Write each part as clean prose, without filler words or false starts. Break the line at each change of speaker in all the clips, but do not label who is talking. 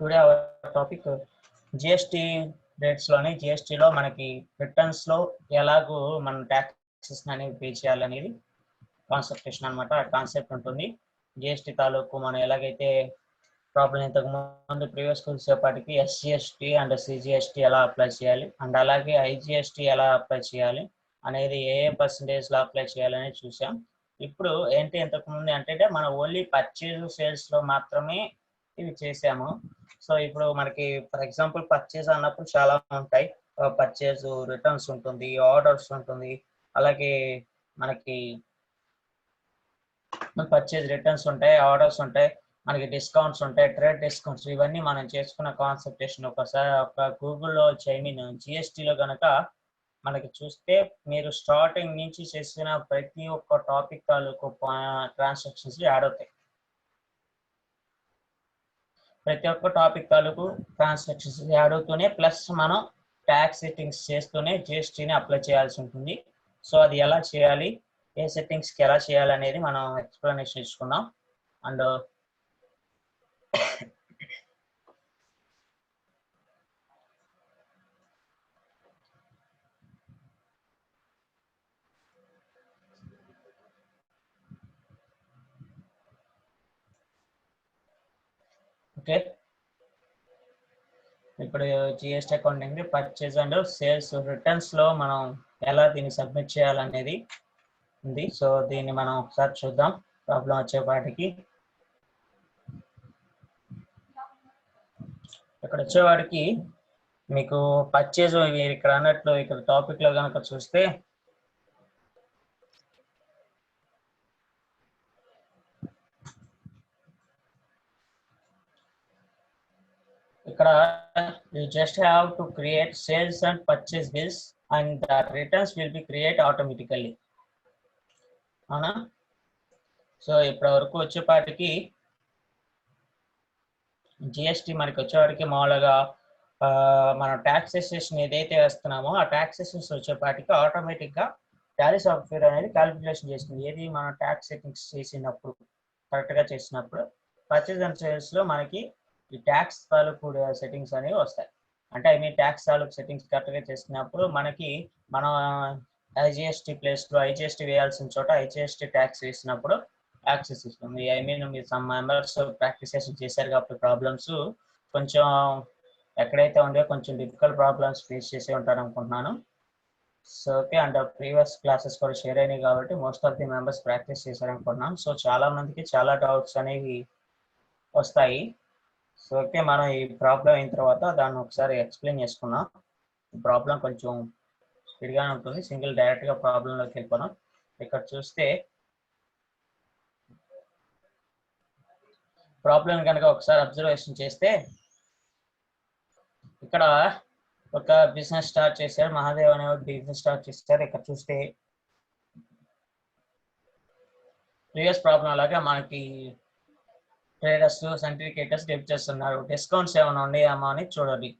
Today our topic GST రేట్స్లోని జిఎస్టీలో మనకి రిటర్న్స్లో ఎలాగో మనం ట్యాక్సెస్ అనేవి పే చేయాలనేది కాన్సెప్టేషన్ అనమాట. ఆ కాన్సెప్ట్ ఉంటుంది. జిఎస్టీ తాలూకు మనం ఎలాగైతే ప్రాబ్లం ఇంతకు ముందు ప్రీవియస్ వచ్చేపాటికి ఎస్జిఎస్టీ అండ్ సిజిఎస్టీ ఎలా అప్లై చేయాలి అండ్ అలాగే ఐజిఎస్టీ ఎలా అప్లై చేయాలి అనేది ఏ పర్సంటేజ్లో అప్లై చేయాలనేది చూసాం. ఇప్పుడు ఏంటి ఇంతకుముందు అంటే మనం ఓన్లీ పర్చేజ్ సేల్స్లో మాత్రమే ఇవి చేసాము. సో ఇప్పుడు మనకి ఫర్ ఎగ్జాంపుల్ పర్చేజ్ అన్నప్పుడు చాలా ఉంటాయి. పర్చేజ్ రిటర్న్స్ ఉంటుంది, ఆర్డర్స్ ఉంటుంది, అలాగే మనకి పర్చేజ్ రిటర్న్స్ ఉంటాయి, ఆర్డర్స్ ఉంటాయి, మనకి డిస్కౌంట్స్ ఉంటాయి, ట్రేడ్ డిస్కౌంట్స్. ఇవన్నీ మనం చేసుకున్న కాన్సెప్టేషన్ ఒకసారి ఒక గూగుల్లో జిఎస్టీలో కనుక మనకి చూస్తే మీరు స్టార్టింగ్ నుంచి చేసిన ప్రతి ఒక్క టాపిక్ తాలూకు ట్రాన్సాక్షన్స్ యాడ్ అవుతాయి. ప్రతి ఒక్క టాపిక్ తాలూకు ట్రాన్సాక్షన్స్ యాడ్ అవుతూనే ప్లస్ మనం ట్యాక్స్ సెట్టింగ్స్ చేస్తూనే జిఎస్టీని అప్లై చేయాల్సి ఉంటుంది. సో అది ఎలా చేయాలి, ఏ సెట్టింగ్స్కి ఎలా చేయాలి అనేది మనం ఎక్స్ప్లెనేషన్ ఇచ్చుకుందాం. అండ్ ఓకే, ఇప్పుడు GST accounting purchase and sales రిటర్న్స్లో మనం ఎలా దీన్ని సబ్మిట్ చేయాలనేది ఉంది. సో దీన్ని మనం ఒకసారి చూద్దాం. ప్రాబ్లం వచ్చేపాటికి ఇక్కడ వచ్చేవాడికి మీకు పర్చేజ్ ఇక్కడ అన్నట్లు ఇక్కడ టాపిక్లో కనుక చూస్తే ఇక్కడ you just have to create sales and purchase bills and the returns will be create automatically. అవునా? సో ఇప్పటి వరకు వచ్చేపాటికి జిఎస్టీ మనకి వచ్చేవాడికి మామూలుగా మనం ట్యాక్సేషన్ ఏదైతే వేస్తున్నామో ఆ ట్యాక్సేషన్స్ వచ్చేపాటికి ఆటోమేటిక్గా టాలీ సాఫ్ట్వేర్ అనేది క్యాలిక్యులేషన్ చేస్తుంది. ఏది మనం ట్యాక్స్ సెట్టింగ్స్ చేసినప్పుడు కరెక్ట్గా చేసినప్పుడు పర్చేజ్ అండ్ సేల్స్లో మనకి ఈ ట్యాక్స్ తాలూకు సెట్టింగ్స్ అనేవి వస్తాయి. అంటే ఐ మీన్ ట్యాక్స్ తాలూకు సెట్టింగ్స్ కరెక్ట్గా చేసినప్పుడు మనకి మనం ఐజిఎస్టీ ప్లేస్లో ఐజిఎస్టీ వేయాల్సిన చోట ఐజిఎస్టీ ట్యాక్స్ వేసినప్పుడు యాక్సెస్ ఇస్తుంది. ఐ మీన్ మీరు సమ్ మెంబర్స్ ప్రాక్టీసెస్ చేశారు కాబట్టి ప్రాబ్లమ్స్ కొంచెం ఎక్కడైతే ఉండే కొంచెం డిఫికల్ట్ ప్రాబ్లమ్స్ ఫేస్ చేసే ఉంటారు అనుకుంటున్నాను. So okay, and previous classes కూడా షేర్ అయినాయి కాబట్టి most of the members practice చేశారనుకుంటున్నాను. సో చాలా మందికి చాలా డౌట్స్ అనేవి వస్తాయి. సో ఓకే, మనం ఈ ప్రాబ్లం అయిన తర్వాత దాన్ని ఒకసారి ఎక్స్ప్లెయిన్ చేసుకున్నాం. ఈ ప్రాబ్లం కొంచెం స్పీడ్గానే ఉంటుంది. సింగిల్ డైరెక్ట్గా ప్రాబ్లంలోకి వెళ్ళిపోదాం. ఇక్కడ చూస్తే ప్రాబ్లం కనుక ఒకసారి అబ్జర్వేషన్ చేస్తే ఇక్కడ ఒక బిజినెస్ స్టార్ట్ చేశారు, మహాదేవ్ అనే బిజినెస్ స్టార్ట్ చేశారు. ఇక్కడ చూస్తే ప్రీవియస్ ప్రాబ్లం లాగా మనకి ట్రేడర్స్, సర్టిఫికేటర్స్, డెబిటర్స్ ఉన్నారు. డిస్కౌంట్స్ ఏమైనా ఉన్నాయేమో అని చూడాలి.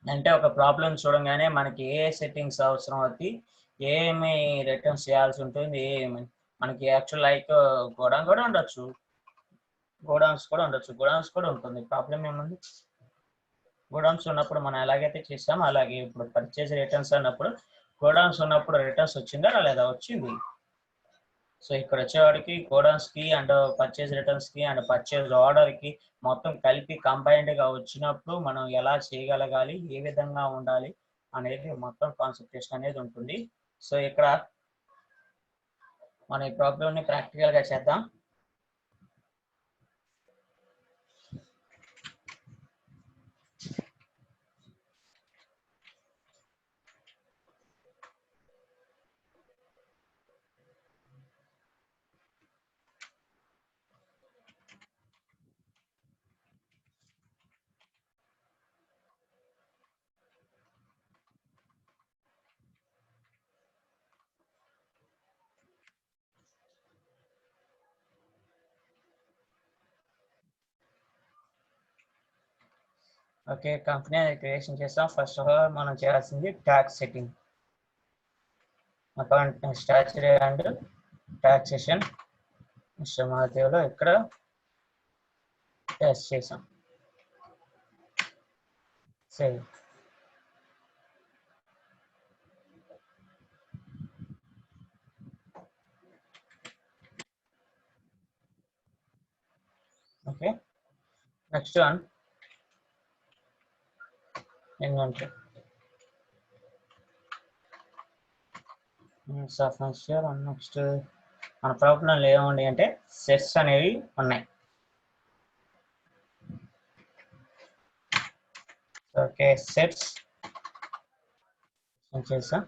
అంటే ఒక ప్రాబ్లం చూడంగానే మనకి ఏ సెట్టింగ్స్ అవసరం అవుతాయి, ఏమి రిటర్న్స్ చేయాల్సి ఉంటుంది, మనకి యాక్చువల్ లైక్ గోడౌన్ కూడా ఉండొచ్చు, గోడౌన్స్ కూడా ఉంటుంది. ప్రాబ్లం ఏముంది? గోడౌన్స్ ఉన్నప్పుడు మనం ఎలాగైతే చేసామో అలాగే ఇప్పుడు పర్చేజ్ రిటర్న్స్ అన్నప్పుడు గోడౌన్స్ ఉన్నప్పుడు రిటర్న్స్ వచ్చిందా లేదా? వచ్చింది. సో ఇక్కడ వచ్చేవాడికి గోడౌన్స్కి అండ్ పర్చేజ్ రిటర్న్స్కి అండ్ పర్చేజ్ ఆర్డర్కి మొత్తం కలిపి కంబైన్డ్గా వచ్చినప్పుడు మనం ఎలా చేయగలగాలి, ఏ విధంగా ఉండాలి అనేది మొత్తం కాన్సెప్టేషన్ అనేది ఉంటుంది. సో ఇక్కడ మనం ఈ ప్రాబ్లమ్ని ప్రాక్టికల్గా చేద్దాం. ఓకే, కంపెనీ క్రియేషన్ చేస్తాం. ఫస్ట్ ఆఫ్ ఆల్ మనం చేయాల్సింది tax setting, account statutory and taxation. Mister మహాదేవ్లో ఇక్కడ టెస్ట్ చేసాం. Save. Okay, next one inventory. Next మన ప్రాబ్లంలో ఏముంది అంటే సెట్స్ అనేవి ఉన్నాయి. ఓకే, సెట్స్ చేసా.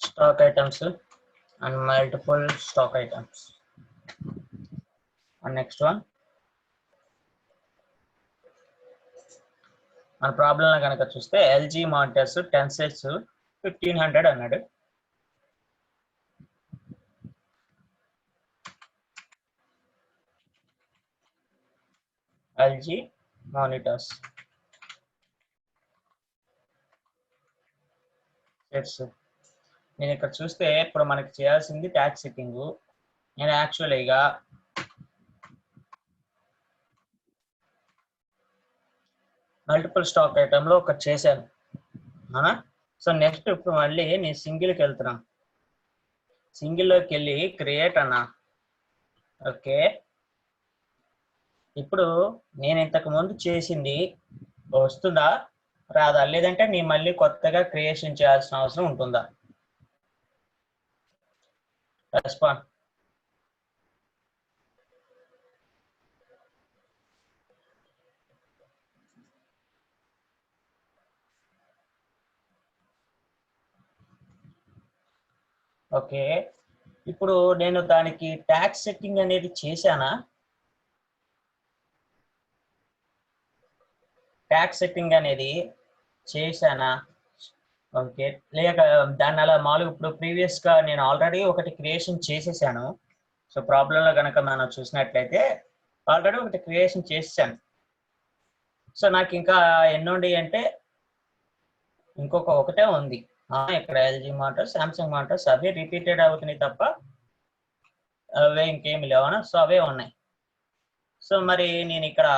Stock items and multiple stock items. And next one మన ప్రాబ్లంలో కనుక చూస్తే ఎల్జీ మానిటర్స్ 10 సెట్స్ 1500 అన్నాడు. LG monitors sets. నేను ఇక్కడ చూస్తే ఇప్పుడు మనకి చేయాల్సింది ట్యాక్స్ సెట్టింగ్. నేను యాక్చువల్గా మల్టిపుల్ స్టాక్ ఐటెంలో ఒకటి చేశాను అవునా. సో నెక్స్ట్ ఇప్పుడు మళ్ళీ నేను సింగిల్కి వెళ్తున్నాను. సింగిల్లోకి వెళ్ళి క్రియేట్ అన్నా. ఓకే, ఇప్పుడు నేను ఇంతకు ముందు చేసింది వస్తుందా రాదా, లేదంటే నేను మళ్ళీ కొత్తగా క్రియేషన్ చేయాల్సిన అవసరం ఉంటుందా? రెస్పాన్స్. ఓకే, ఇప్పుడు నేను దానికి ట్యాక్స్ సెట్టింగ్ అనేది చేశానా? ట్యాక్స్ సెట్టింగ్ అనేది చేశానా? ఓకే, లేక దాన్ని అలా మామూలుగా ఇప్పుడు ప్రీవియస్గా నేను ఆల్రెడీ ఒకటి క్రియేషన్ చేసేసాను. సో ప్రాబ్లంలో కనుక మనం చూసినట్లయితే ఆల్రెడీ ఒకటి క్రియేషన్ చేసాను. సో నాకు ఇంకా ఎన్నుండి అంటే ఇంకొక ఒకటే ఉంది ఇక్కడ ఎల్జీ మానిటర్స్, సామ్సంగ్ మానిటర్స్ అవే రిపీటెడ్ అవుతున్నాయి తప్ప అవే ఇంకేమి లేవనా. సో అవే ఉన్నాయి. సో మరి నేను ఇక్కడ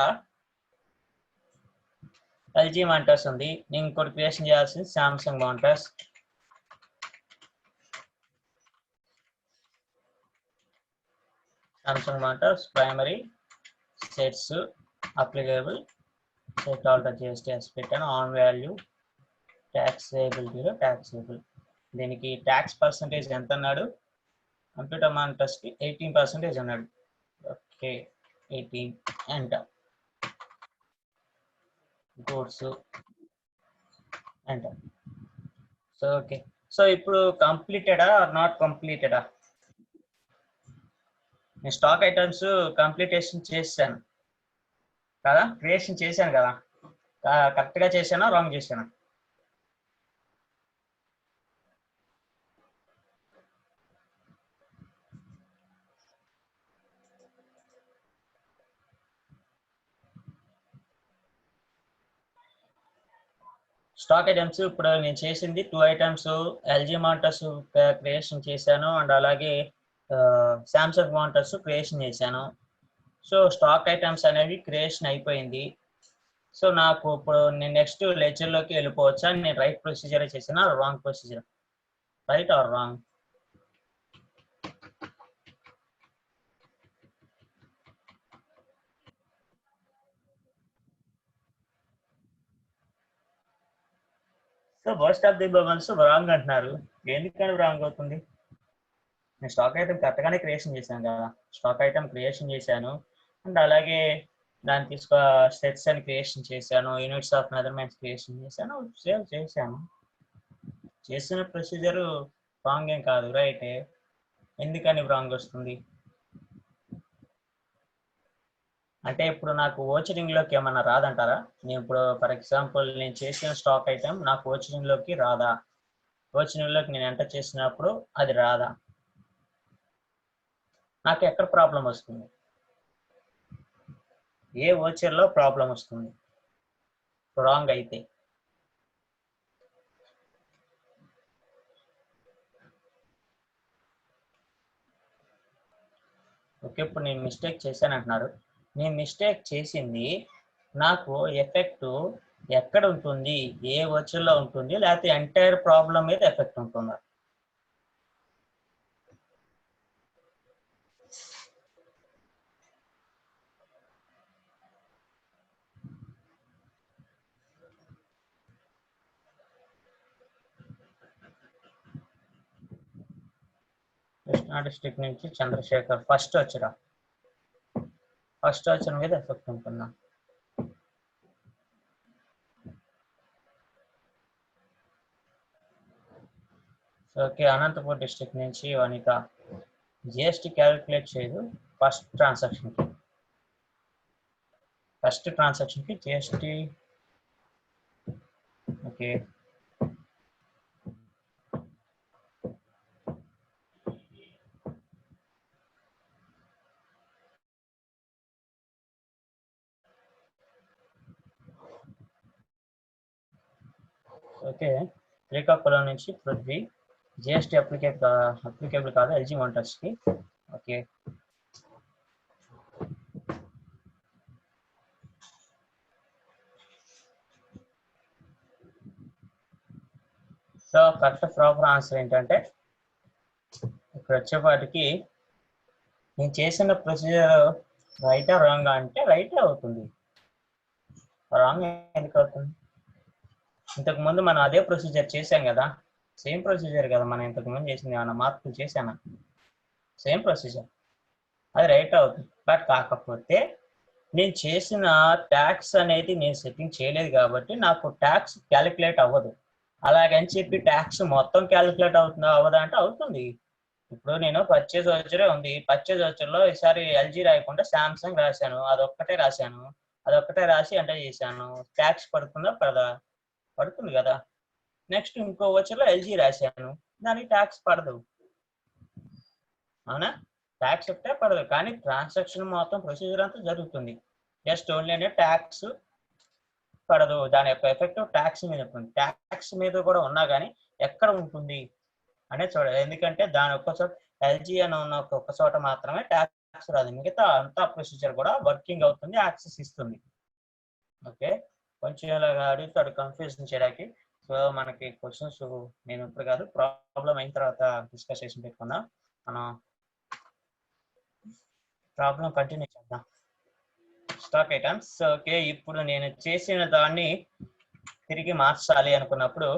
ఎల్జీ మానిటర్స్ ఉంది, నేను ఇంకోటి క్రియేషన్ చేయాల్సింది Samsung monitors. Samsung monitors primary sets applicable set alter GST as పెట్టాను. ఆన్ వాల్యూ ట్యాక్సేబిలిటీలో ట్యాక్సేబుల్. దీనికి ట్యాక్స్ పర్సంటేజ్ ఎంత అన్నాడు? కంప్యూటర్ మానిటర్స్కి 18% అన్నాడు. Okay, 18 enter. Goods enter. So okay, so ఇప్పుడు కంప్లీటెడా ఆర్ నాట్ కంప్లీటెడా? నేను స్టాక్ ఐటమ్స్ కంప్లీటేషన్ చేశాను కదా, క్రియేషన్ చేశాను కదా, కరెక్ట్గా చేశానా రాంగ్ చేశానా? స్టాక్ ఐటమ్స్ ఇప్పుడు నేను చేసింది 2 ఐటమ్స్. ఎల్జీ మానిటర్స్ క్రియేషన్ చేశాను అండ్ అలాగే సామ్సంగ్ మానిటర్స్ క్రియేషన్ చేశాను. సో స్టాక్ ఐటమ్స్ అనేవి క్రియేషన్ అయిపోయింది. సో నాకు ఇప్పుడు నేను నెక్స్ట్ లెక్చర్లోకి వెళ్ళిపోవచ్చా? నేను రైట్ ప్రొసీజర్ చేసిన wrong procedure, right are wrong? So most of the bubbles wrong అంటున్నారు. ఎందుకని రాంగ్ అవుతుంది? నేను స్టాక్ ఐటమ్ కరెక్ట్గానే క్రియేషన్ చేశాను కదా, స్టాక్ ఐటమ్ క్రియేషన్ చేశాను అండ్ అలాగే దాన్ని సెట్స్ అని క్రియేషన్ చేశాను, యూనిట్స్ ఆఫ్ మెజర్మెంట్స్ క్రియేషన్ చేశాను, సేవ్ చేశాను. చేసిన ప్రొసీజర్ రాంగ్ ఏం కాదు, రైటే. ఎందుకని రాంగ్ వస్తుంది అంటే ఇప్పుడు నాకు ఓచరింగ్లోకి ఏమన్నా రాదంటారా? నేను ఇప్పుడు ఫర్ ఎగ్జాంపుల్ నేను చేసిన స్టాక్ ఐటమ్ నాకు ఓచరింగ్లోకి రాదా? ఓచరింగ్లోకి నేను ఎంటర్ చేసినప్పుడు అది రాదా? నాకు ఎక్కడ ప్రాబ్లం వస్తుంది? ఏ ఓచర్లో ప్రాబ్లం వస్తుంది రాంగ్ అయితే? ఓకే, ఇప్పుడు నేను మిస్టేక్ చేశాను అంటున్నారు. నేను మిస్టేక్ చేసింది నాకు ఎఫెక్ట్ ఎక్కడ ఉంటుంది, ఏ వచ్చుల్లో ఉంటుంది, లేకపోతే ఎంటైర్ ప్రాబ్లం మీద ఎఫెక్ట్ ఉంటుందా? కృష్ణా డిస్ట్రిక్ట్ నుంచి చంద్రశేఖర్ ఫస్ట్ వచ్చిన మీద ఎఫెక్ట్ ఉంటుందా? ఓకే, అనంతపూర్ డిస్ట్రిక్ట్ నుంచి వనిత. జిఎస్టీ క్యాలిక్యులేట్ చేయదు ఫస్ట్ ట్రాన్సాక్షన్ కి జిఎస్టీ. Okay, okay. శ్రీకాకుళం నుంచి పృథ్వీ. జిఎస్టీ అప్లికేబుల్ కాదు ఎల్జీ మోటార్స్ కి. Okay, so correct proper answer ఏంటంటే ఇక్కడ వచ్చేపాటికి నేను చేసిన ప్రొసీజర్ రైటా రాంగ్ అంటే రైటే అవుతుంది. రాంగ్ ఎందుకు అవుతుంది? ఇంతకు ముందు మనం అదే ప్రొసీజర్ చేసాం కదా, సేమ్ ప్రొసీజర్ కదా మనం ఇంతకు ముందు చేసింది. ఏమన్నా మార్పులు చేశానా? సేమ్ ప్రొసీజర్, అది రైట్ అవుతుంది. బట్ కాకపోతే నేను చేసిన ట్యాక్స్ అనేది నేను సెట్టింగ్ చేయలేదు కాబట్టి నాకు ట్యాక్స్ క్యాలిక్యులేట్ అవ్వదు. అలాగని చెప్పి ట్యాక్స్ మొత్తం క్యాలిక్యులేట్ అవుతుందా అవ్వదా అంటే అవుతుంది. ఇప్పుడు నేను పర్చేజ్ వచ్చరే ఉంది, పర్చేజ్ వచ్చర్లో ఈసారి ఎల్జీ రాయకుండా శాంసంగ్ రాశాను, అదొక్కటే రాసి ఎంటర్ చేశాను. ట్యాక్స్ పడుతుందా పడదా? పడుతుంది కదా. నెక్స్ట్ ఇంకో వచ్చర్లో ఎల్జీ రాశాను, దానికి ట్యాక్స్ పడదు. అవునా? ట్యాక్స్ ఒకటే పడదు, కానీ ట్రాన్సాక్షన్ మొత్తం ప్రొసీజర్ అంతా జరుగుతుంది. జస్ట్ ఓన్లీ అంటే ట్యాక్స్ పడదు, దాని యొక్క ఎఫెక్ట్ ట్యాక్స్ మీద ఉంటుంది. ట్యాక్స్ మీద కూడా ఉన్నా కానీ ఎక్కడ ఉంటుంది అనేది చూడాలి. ఎందుకంటే దాని ఒక్క చోట ఎల్జీ అని ఉన్న ఒక్క చోట మాత్రమే ట్యాక్స్ రాదు, మిగతా అంతా ప్రొసీజర్ కూడా వర్కింగ్ అవుతుంది, యాక్సెస్ ఇస్తుంది. ఓకే, కొంచెం ఇలాగా అడుగుతాడు కన్ఫ్యూజన్ చేయడానికి. సో మనకి క్వశ్చన్స్ నేను ఇప్పుడు కాదు, ప్రాబ్లం అయిన తర్వాత డిస్కస్ చేసి పెట్టుకుందాం. మనం ప్రాబ్లం కంటిన్యూ చేద్దాం. Stock items. ఓకే, ఇప్పుడు నేను చేసిన దాన్ని తిరిగి మార్చాలి అనుకున్నప్పుడు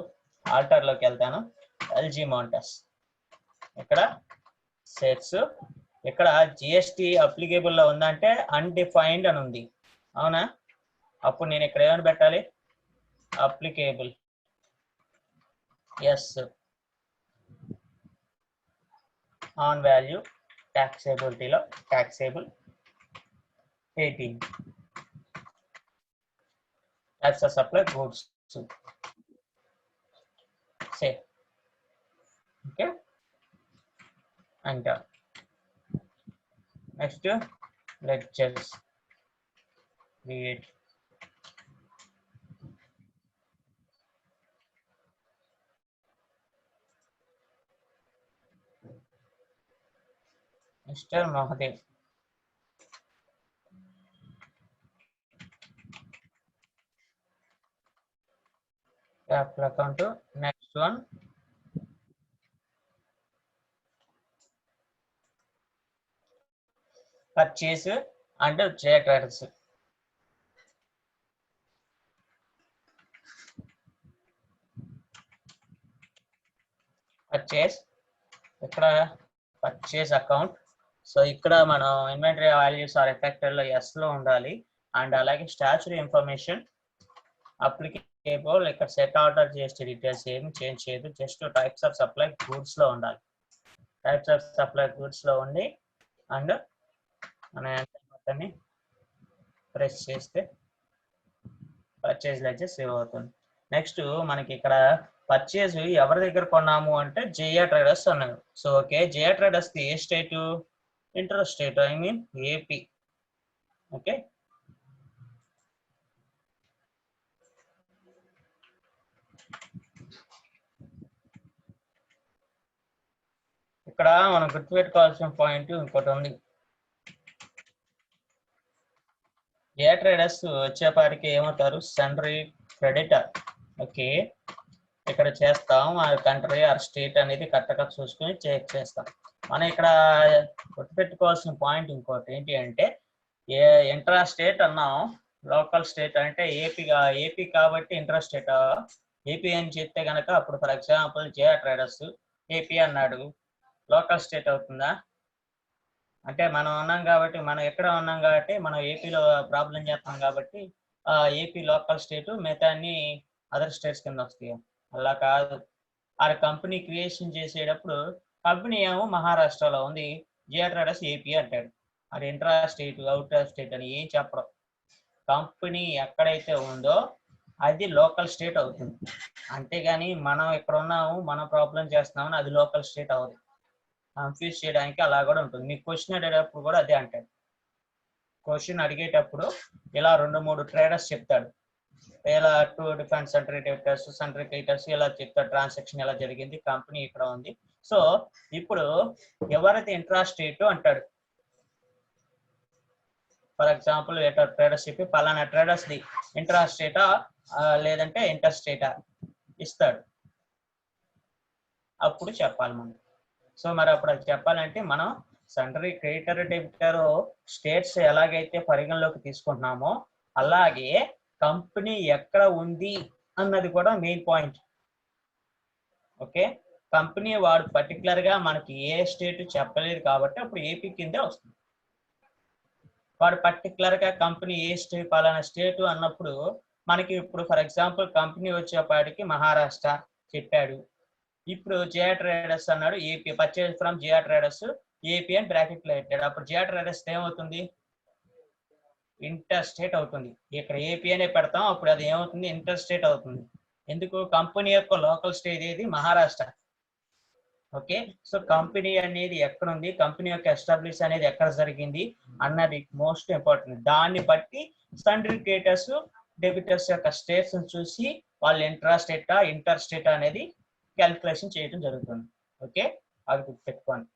ఆల్టర్లోకి వెళ్తాను. ఎల్జీ మోటార్స్, ఇక్కడ సెట్స్, ఇక్కడ జిఎస్టీ అప్లికేబుల్లో ఉందంటే అన్డిఫైన్డ్ అని ఉంది. అవునా? అప్పుడు నేను ఇక్కడ ఏమని పెట్టాలి? అప్లికేబుల్. ఎస్, ఆన్ వాల్యూ ట్యాక్సేబిలిటీలో taxable 18 tax supply goods. Say okay, enter. Next, let's just create Mr. Mahadev. Capital account. Next one, purchase under J credits. Purchase ఇక్కడ పర్చేస్ అకౌంట్. సో ఇక్కడ మనం ఇన్వెంటరీ వాల్యూస్ ఆర్ ఎఫెక్టెడ్ లో yes లో ఉండాలి. And అలాగే statuary information applicable, ఇక్కడ set order GST details ఏమి change చేయదు, just types of supply goods లో ఉండాలి. టైప్స్ ఆఫ్ సప్లై గూడ్స్ లో ఉండి అండ్ మన మొత్తాన్ని ప్రెస్ చేస్తే పర్చేజ్ లెడ్జర్ సేవ్ అవుతుంది. నెక్స్ట్ మనకి ఇక్కడ పర్చేజ్ ఎవరి దగ్గర కొన్నాము అంటే జేఆర్ ట్రేడర్స్ అన్నారు. సో ఓకే, జేఆర్ ట్రేడర్స్ ది ఏ state? Inter state, I mean AP. Okay, ఇక్కడ మనం గుర్తుపెట్టుకోవాల్సిన పాయింట్ ఇంకోటి ఉంది. ట్రేడర్స్ వచ్చేపాటికి ఏమవుతారు, సన్రీ క్రెడిటర్. ఓకే, ఇక్కడ చేస్తాం ఆ కంట్రీ ఆర్ స్టేట్ అనేది కరెక్ట్గా చూసుకుని చెక్ చేస్తాం. మనం ఇక్కడ గుర్తుపెట్టుకోవాల్సిన పాయింట్ ఇంకోటి ఏంటి అంటే, ఇంట్రా స్టేట్ అన్నాం, లోకల్ స్టేట్ అంటే ఏపీ కాబట్టి ఇంట్రా స్టేట్. ఏపీ అని చెప్తే కనుక అప్పుడు for example JR traders AP అన్నాడు, లోకల్ స్టేట్ అవుతుందా? అంటే మనం ఎక్కడ ఉన్నాం కాబట్టి మనం ఏపీలో ప్రాబ్లం చేస్తాం కాబట్టి ఏపీ లోకల్ స్టేట్, మిగతా అన్ని అదర్ స్టేట్స్ కింద వస్తాయి. అలా కాదు, ఆ కంపెనీ క్రియేషన్ చేసేటప్పుడు కంపెనీ ఏమో మహారాష్ట్రలో ఉంది, జిఆర్ ట్రేడర్స్ ఏపీ అంటాడు. అది intra state out of state అని ఏం చెప్పడం. కంపెనీ ఎక్కడైతే ఉందో అది లోకల్ స్టేట్ అవుతుంది, అంతేగాని మనం ఇక్కడ ఉన్నాము మనం ప్రాబ్లం చేస్తున్నామని అది లోకల్ స్టేట్ అవ్వదు. కన్ఫ్యూజ్ చేయడానికి అలా కూడా ఉంటుంది. మీకు క్వశ్చన్ అడిగేటప్పుడు కూడా అదే అంటాడు. క్వశ్చన్ అడిగేటప్పుడు ఇలా 2-3 ట్రేడర్స్ చెప్తాడు, ఇలా 2 డిఫరెంట్ సన్రీ డెబిటర్స్ సన్రీ క్రెడిటర్స్ ఇలా చెప్తాడు, ట్రాన్సాక్షన్ ఎలా జరిగింది, కంపెనీ ఇక్కడ ఉంది. సో ఇప్పుడు ఎవరైతే ఇంట్రా స్టేట్ అంటాడు, ఫర్ ఎగ్జాంపుల్ ట్రేడర్స్ చెప్పి పలానా ట్రేడర్స్ ది ఇంట్రా స్టేటా లేదంటే ఇంటర్ స్టేటా ఇస్తాడు, అప్పుడు చెప్పాలి మనం. సో మరి అప్పుడు అది చెప్పాలంటే మనం సన్రీ క్రెడిటర్ డెబిటర్ స్టేట్స్ ఎలాగైతే పరిగణలోకి తీసుకుంటున్నామో అలాగే కంపెనీ ఎక్కడ ఉంది అన్నది కూడా మెయిన్ పాయింట్. ఓకే, కంపెనీ వాడు పర్టికులర్ గా మనకి ఏ స్టేట్ చెప్పలేదు కాబట్టి అప్పుడు ఏపీ కిందే వస్తుంది. వాడు పర్టికులర్ గా కంపెనీ ఏ స్టేట్ పలానా స్టేట్ అన్నప్పుడు మనకి ఇప్పుడు ఫర్ ఎగ్జాంపుల్ కంపెనీ వచ్చేపాటికి మహారాష్ట్ర చెప్పాడు, ఇప్పుడు జిఆర్ ట్రేడర్స్ అన్నాడు AP, purchase from GR traders AP అని బ్రాకెట్ లో పెట్టాడు, అప్పుడు జిఆర్ ట్రేడర్స్ ఏమవుతుంది, ఇంటర్ స్టేట్ అవుతుంది. ఇక్కడ ఏపీ అనే పెడతాం, అప్పుడు అది ఏమవుతుంది, ఇంటర్ స్టేట్ అవుతుంది. ఎందుకు, కంపెనీ యొక్క లోకల్ స్టేట్ ఏది, మహారాష్ట్ర. ఓకే, సో కంపెనీ అనేది ఎక్కడ ఉంది, కంపెనీ యొక్క ఎస్టాబ్లిష్ అనేది ఎక్కడ జరిగింది అన్నది మోస్ట్ ఇంపార్టెంట్. దాన్ని బట్టి సన్రీ క్రెడిటర్స్ డెబిటర్స్ యొక్క స్టేట్స్ చూసి వాళ్ళు ఇంట్రా స్టేటా ఇంటర్ స్టేట్ అనేది క్యాలిక్యులేషన్ చేయడం జరుగుతుంది. ఓకే, అది గుర్తుపెట్టుకోండి.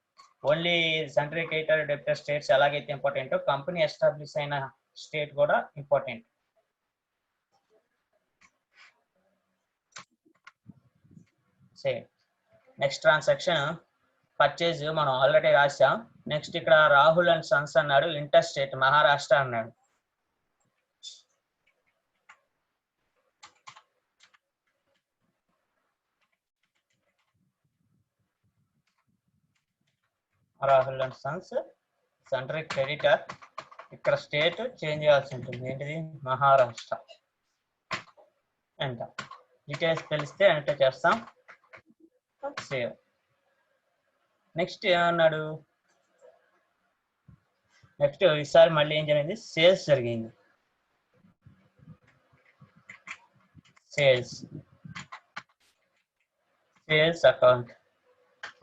ఓన్లీ సన్రీ క్రెడిటర్ డెబిటర్ స్టేట్స్ ఎలాగైతే ఇంపార్టెంటో కంపెనీ ఎస్టాబ్లిష్ అయిన స్టేట్ కూడా ఇంపార్టెంట్. నెక్స్ట్ ట్రాన్సాక్షన్ పర్చేజ్ మనం ఆల్రెడీ రాసాం. నెక్స్ట్ ఇక్కడ రాహుల్ అండ్ సన్స్ అన్నాడు, ఇంటర్ స్టేట్ మహారాష్ట్ర అన్నాడు. రాహుల్ అండ్ సన్స్ సన్రీ క్రెడిటర్, ఇక్కడ స్టేట్ చేంజ్ చేయాల్సి ఉంటుంది, ఏంటిది మహారాష్ట్ర. ఎంటర్, డీటెయిల్స్ తెలిస్తే ఎంటర్ చేస్తాం, సేవ్. నెక్స్ట్ ఏమన్నాడు, నెక్స్ట్ ఈసారి మళ్ళీ ఏం జరిగింది, సేల్స్ జరిగింది. సేల్స్ అకౌంట్,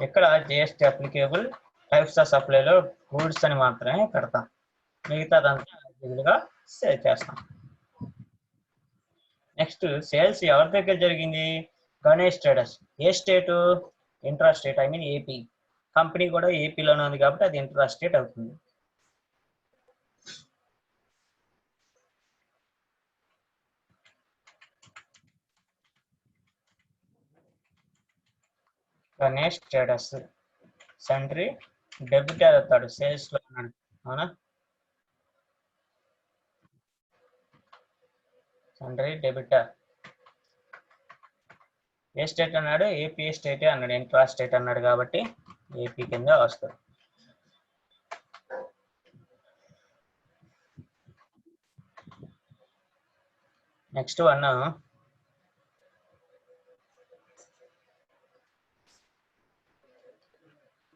ఇక్కడ జిఎస్టీ అప్లికేబుల్ టైప్స్ ఆఫ్ సప్లైలో గూడ్స్ అని మాత్రమే పెడతాం, మిగతాదంతా సేల్ చేస్తాం. నెక్స్ట్ సేల్స్ ఎవరి దగ్గర జరిగింది, Ganesh traders. A state, intra state, I mean AP. Company కూడా ఏపీలోనే ఉంది కాబట్టి అది ఇంట్రా స్టేట్ అవుతుంది. గణేష్ ట్రేడర్స్ సన్రీ డెబిటర్ అవుతాడు, సేల్స్ లో ఉన్నాడు, అవునా, సన్రీ డెబిటర్. ఏ స్టేట్ అన్నాడు, ఏపీ స్టేటే అన్నాడు, ఇంట్రా స్టేట్ అన్నాడు కాబట్టి ఏపీ కింద వస్తుంది. నెక్స్ట్ వన్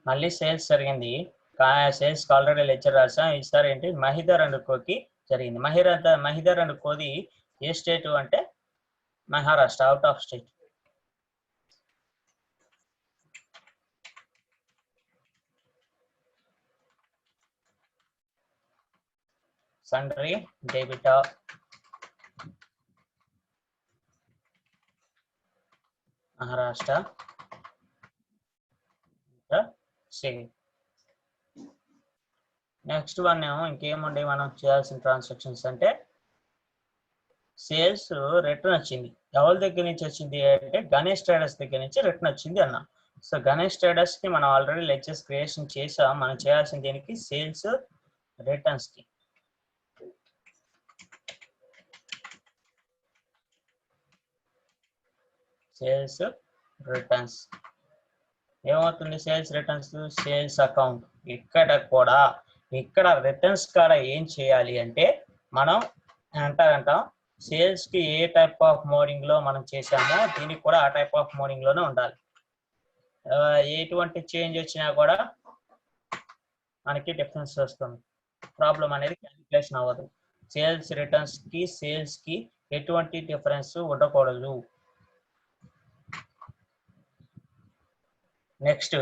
మళ్ళీ సేల్స్ జరిగింది, సేల్స్ ఆల్రెడీ లెక్చర్ రాసాం. ఈసారి ఏంటి, మహిదర్ అండ్ కోకి జరిగింది. మహిదర్ అండ్ కోది ఏ స్టేట్ అంటే Maharashtra, out of state. Sundry debtor Maharashtra, save. Next one ఏమో ఇంకేముండే మనం చేయాల్సిన ట్రాన్సాక్షన్స్ అంటే సేల్స్ రిటర్న్ వచ్చింది. ఎవరి దగ్గర నుంచి వచ్చింది అంటే గణేష్ ట్రేడర్స్ దగ్గర నుంచి రిటర్న్ వచ్చింది అన్న. సో గణేష్ ట్రేడర్స్ కి మనం ఆల్రెడీ లెడ్జర్స్ క్రియేషన్ చేసాం. మనం చేయాల్సిన దీనికి సేల్స్ రిటర్న్స్ కి సేల్స్ రిటర్న్స్ ఏమవుతుంది? Sales returns sales account. ఇక్కడ రిటర్న్స్ కాడ ఏం చేయాలి అంటే మనం అంటాం సేల్స్ కి ఏ టైప్ ఆఫ్ మోడింగ్ లో మనం చేసామో దీనికి కూడా ఆ టైప్ ఆఫ్ మోడింగ్ లోనే ఉండాలి. ఎటువంటి చేంజ్ వచ్చినా కూడా మనకి డిఫరెన్స్ వస్తుంది. ప్రాబ్లం అనేది క్యాలిక్యులేషన్ అవ్వదు. సేల్స్ రిటర్న్స్ కి సేల్స్ కి ఎటువంటి డిఫరెన్స్ ఉండకూడదు. నెక్స్ట్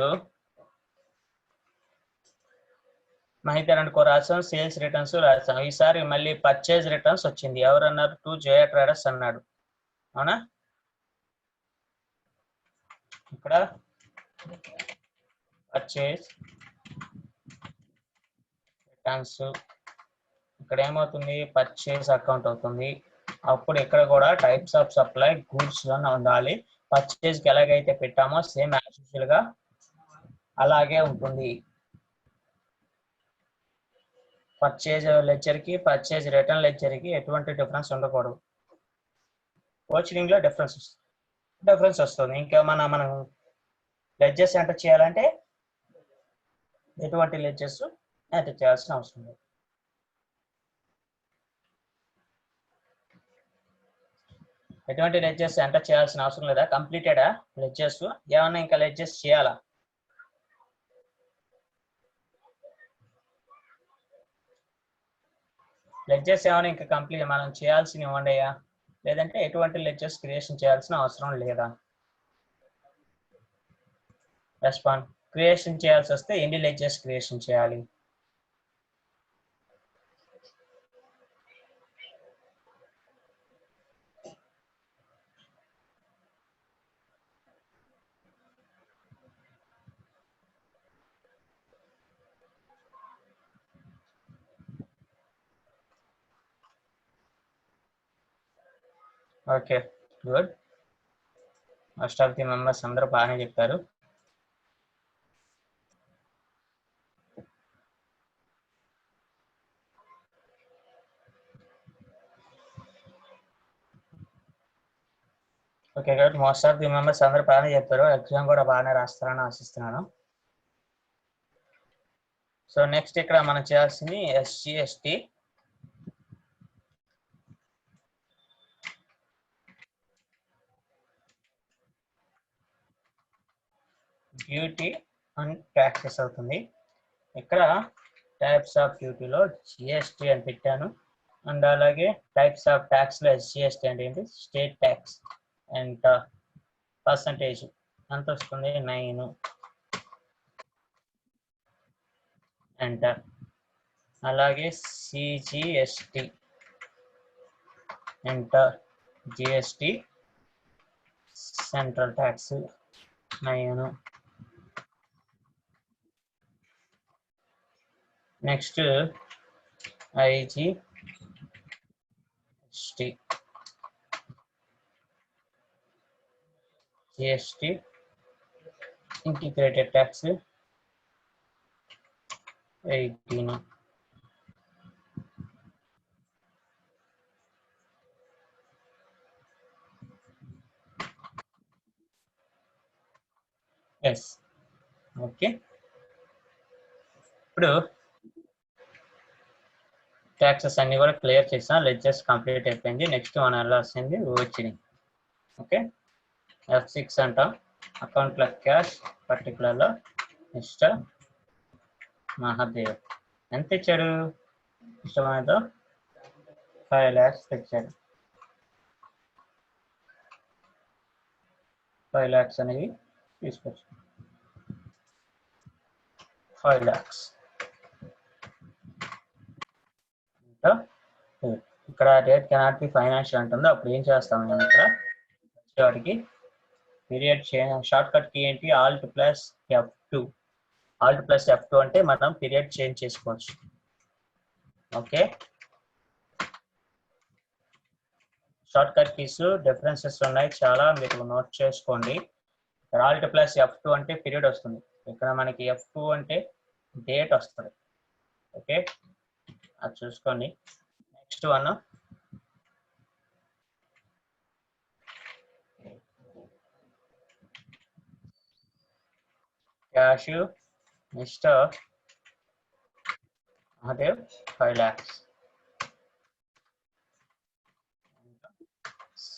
మహితర్ అండ్ కో రాసాం, సేల్స్ రిటర్న్స్ రాసాం. ఈసారి మళ్ళీ పర్చేజ్ రిటర్న్స్ వచ్చింది. ఎవరు అన్నారు? టు జయ ట్రేడర్స్ అన్నాడు. అవునా? ఇక్కడ పర్చేజ్ రిటర్న్స్ ఇక్కడ ఏమవుతుంది? పర్చేజ్ అకౌంట్ అవుతుంది. అప్పుడు ఇక్కడ కూడా టైప్స్ ఆఫ్ సప్లై గూడ్స్ లోనే ఉండాలి. పర్చేజ్ కి ఎలాగైతే పెట్టామో సేమ్ యాజ్ యూజువల్ గా అలాగే ఉంటుంది. పర్చేజ్ లెడ్జర్ కి పర్చేజ్ రిటర్న్ లెడ్జర్ కి ఎటువంటి డిఫరెన్స్ ఉండకూడదు. కోచింగ్ లో డిఫరెన్స్ వస్తుంది. ఇంకా మనం లెడ్జర్స్ ఎంటర్ చేయాలంటే ఎటువంటి లెడ్జర్స్ ఎంటర్ చేయాల్సిన అవసరం లేదు. ఎటువంటి లెడ్జర్స్ ఎంటర్ చేయాల్సిన అవసరం లేదా? కంప్లీటెడా లెడ్జర్స్? ఏమన్నా ఇంకా లెడ్జర్స్ చేయాలా? లెడ్జర్స్ ఏమైనా ఇంకా కంప్లీట్ మనం చేయాల్సినవి ఉండయా? లేదంటే ఎటువంటి లెడ్జర్స్ క్రియేషన్ చేయాల్సిన అవసరం లేదా? రెస్పాండ్. క్రియేషన్ చేయాల్సి వస్తే ఎన్ని లెడ్జర్స్ క్రియేషన్ చేయాలి? Okay, good. Most of the members అందరూ బాగానే చెప్పారు. Okay, good. Most of the members అందరూ బాగానే చెప్పారు. ఎగ్జామ్ కూడా బాగానే రాస్తారని ఆశిస్తున్నాను. సో నెక్స్ట్ ఇక్కడ మనం చేయాల్సింది SGST. డ్యూటీ అండ్ ట్యాక్సెస్ అవుతుంది. ఇక్కడ టైప్స్ ఆఫ్ డ్యూటీలో GST అని పెట్టాను. అండ్ అలాగే టైప్స్ ఆఫ్ ట్యాక్స్ లో SGST అంటే ఏంటి? State tax. అండ్ పర్సంటేజ్ ఎంత వస్తుంది? 9. ఎంటర్. అలాగే CGST enter. GST central tax 9. Next IGST GST integrated tax 18. Yes. Okay, ఇప్పుడు ట్యాక్సెస్ అన్ని కూడా క్లియర్ చేసాం. లెడ్జర్స్ కంప్లీట్ అయిపోయింది. నెక్స్ట్ మనం వెళ్ళాల్సింది వచ్చింది. ఓకే, F6 అంటాం. అకౌంట్ లో క్యాష్ పర్టికులర్ లో మిస్టర్ మహాదేవ్ ఎంత ఇచ్చాడు? ఇష్టమైనదో 5 lakhs తెచ్చాడు. 5 lakhs అనేవి తీసుకొచ్చు. 5 lakhs. ఇక్కడ డేట్ కెనాట్ బి ఫైనాన్షియల్ అంటుంది. అప్పుడు ఏం చేస్తాం? నేను ఇక్కడ వాటికి పీరియడ్ షార్ట్ కట్ కి ఏంటి? Alt+F2. Alt+F2 అంటే మనం పీరియడ్ చేంజ్ చేసుకోవచ్చు. Okay, short cut keys differences ఉన్నాయి చాలా, మీరు నోట్ చేసుకోండి. ఆల్ట్ ప్లస్ F2 అంటే పీరియడ్ వస్తుంది, ఇక్కడ మనకి F2 అంటే డేట్ వస్తుంది. ఓకే, అది చూసుకోండి. Next one cash mister Mahadev 5 lakhs.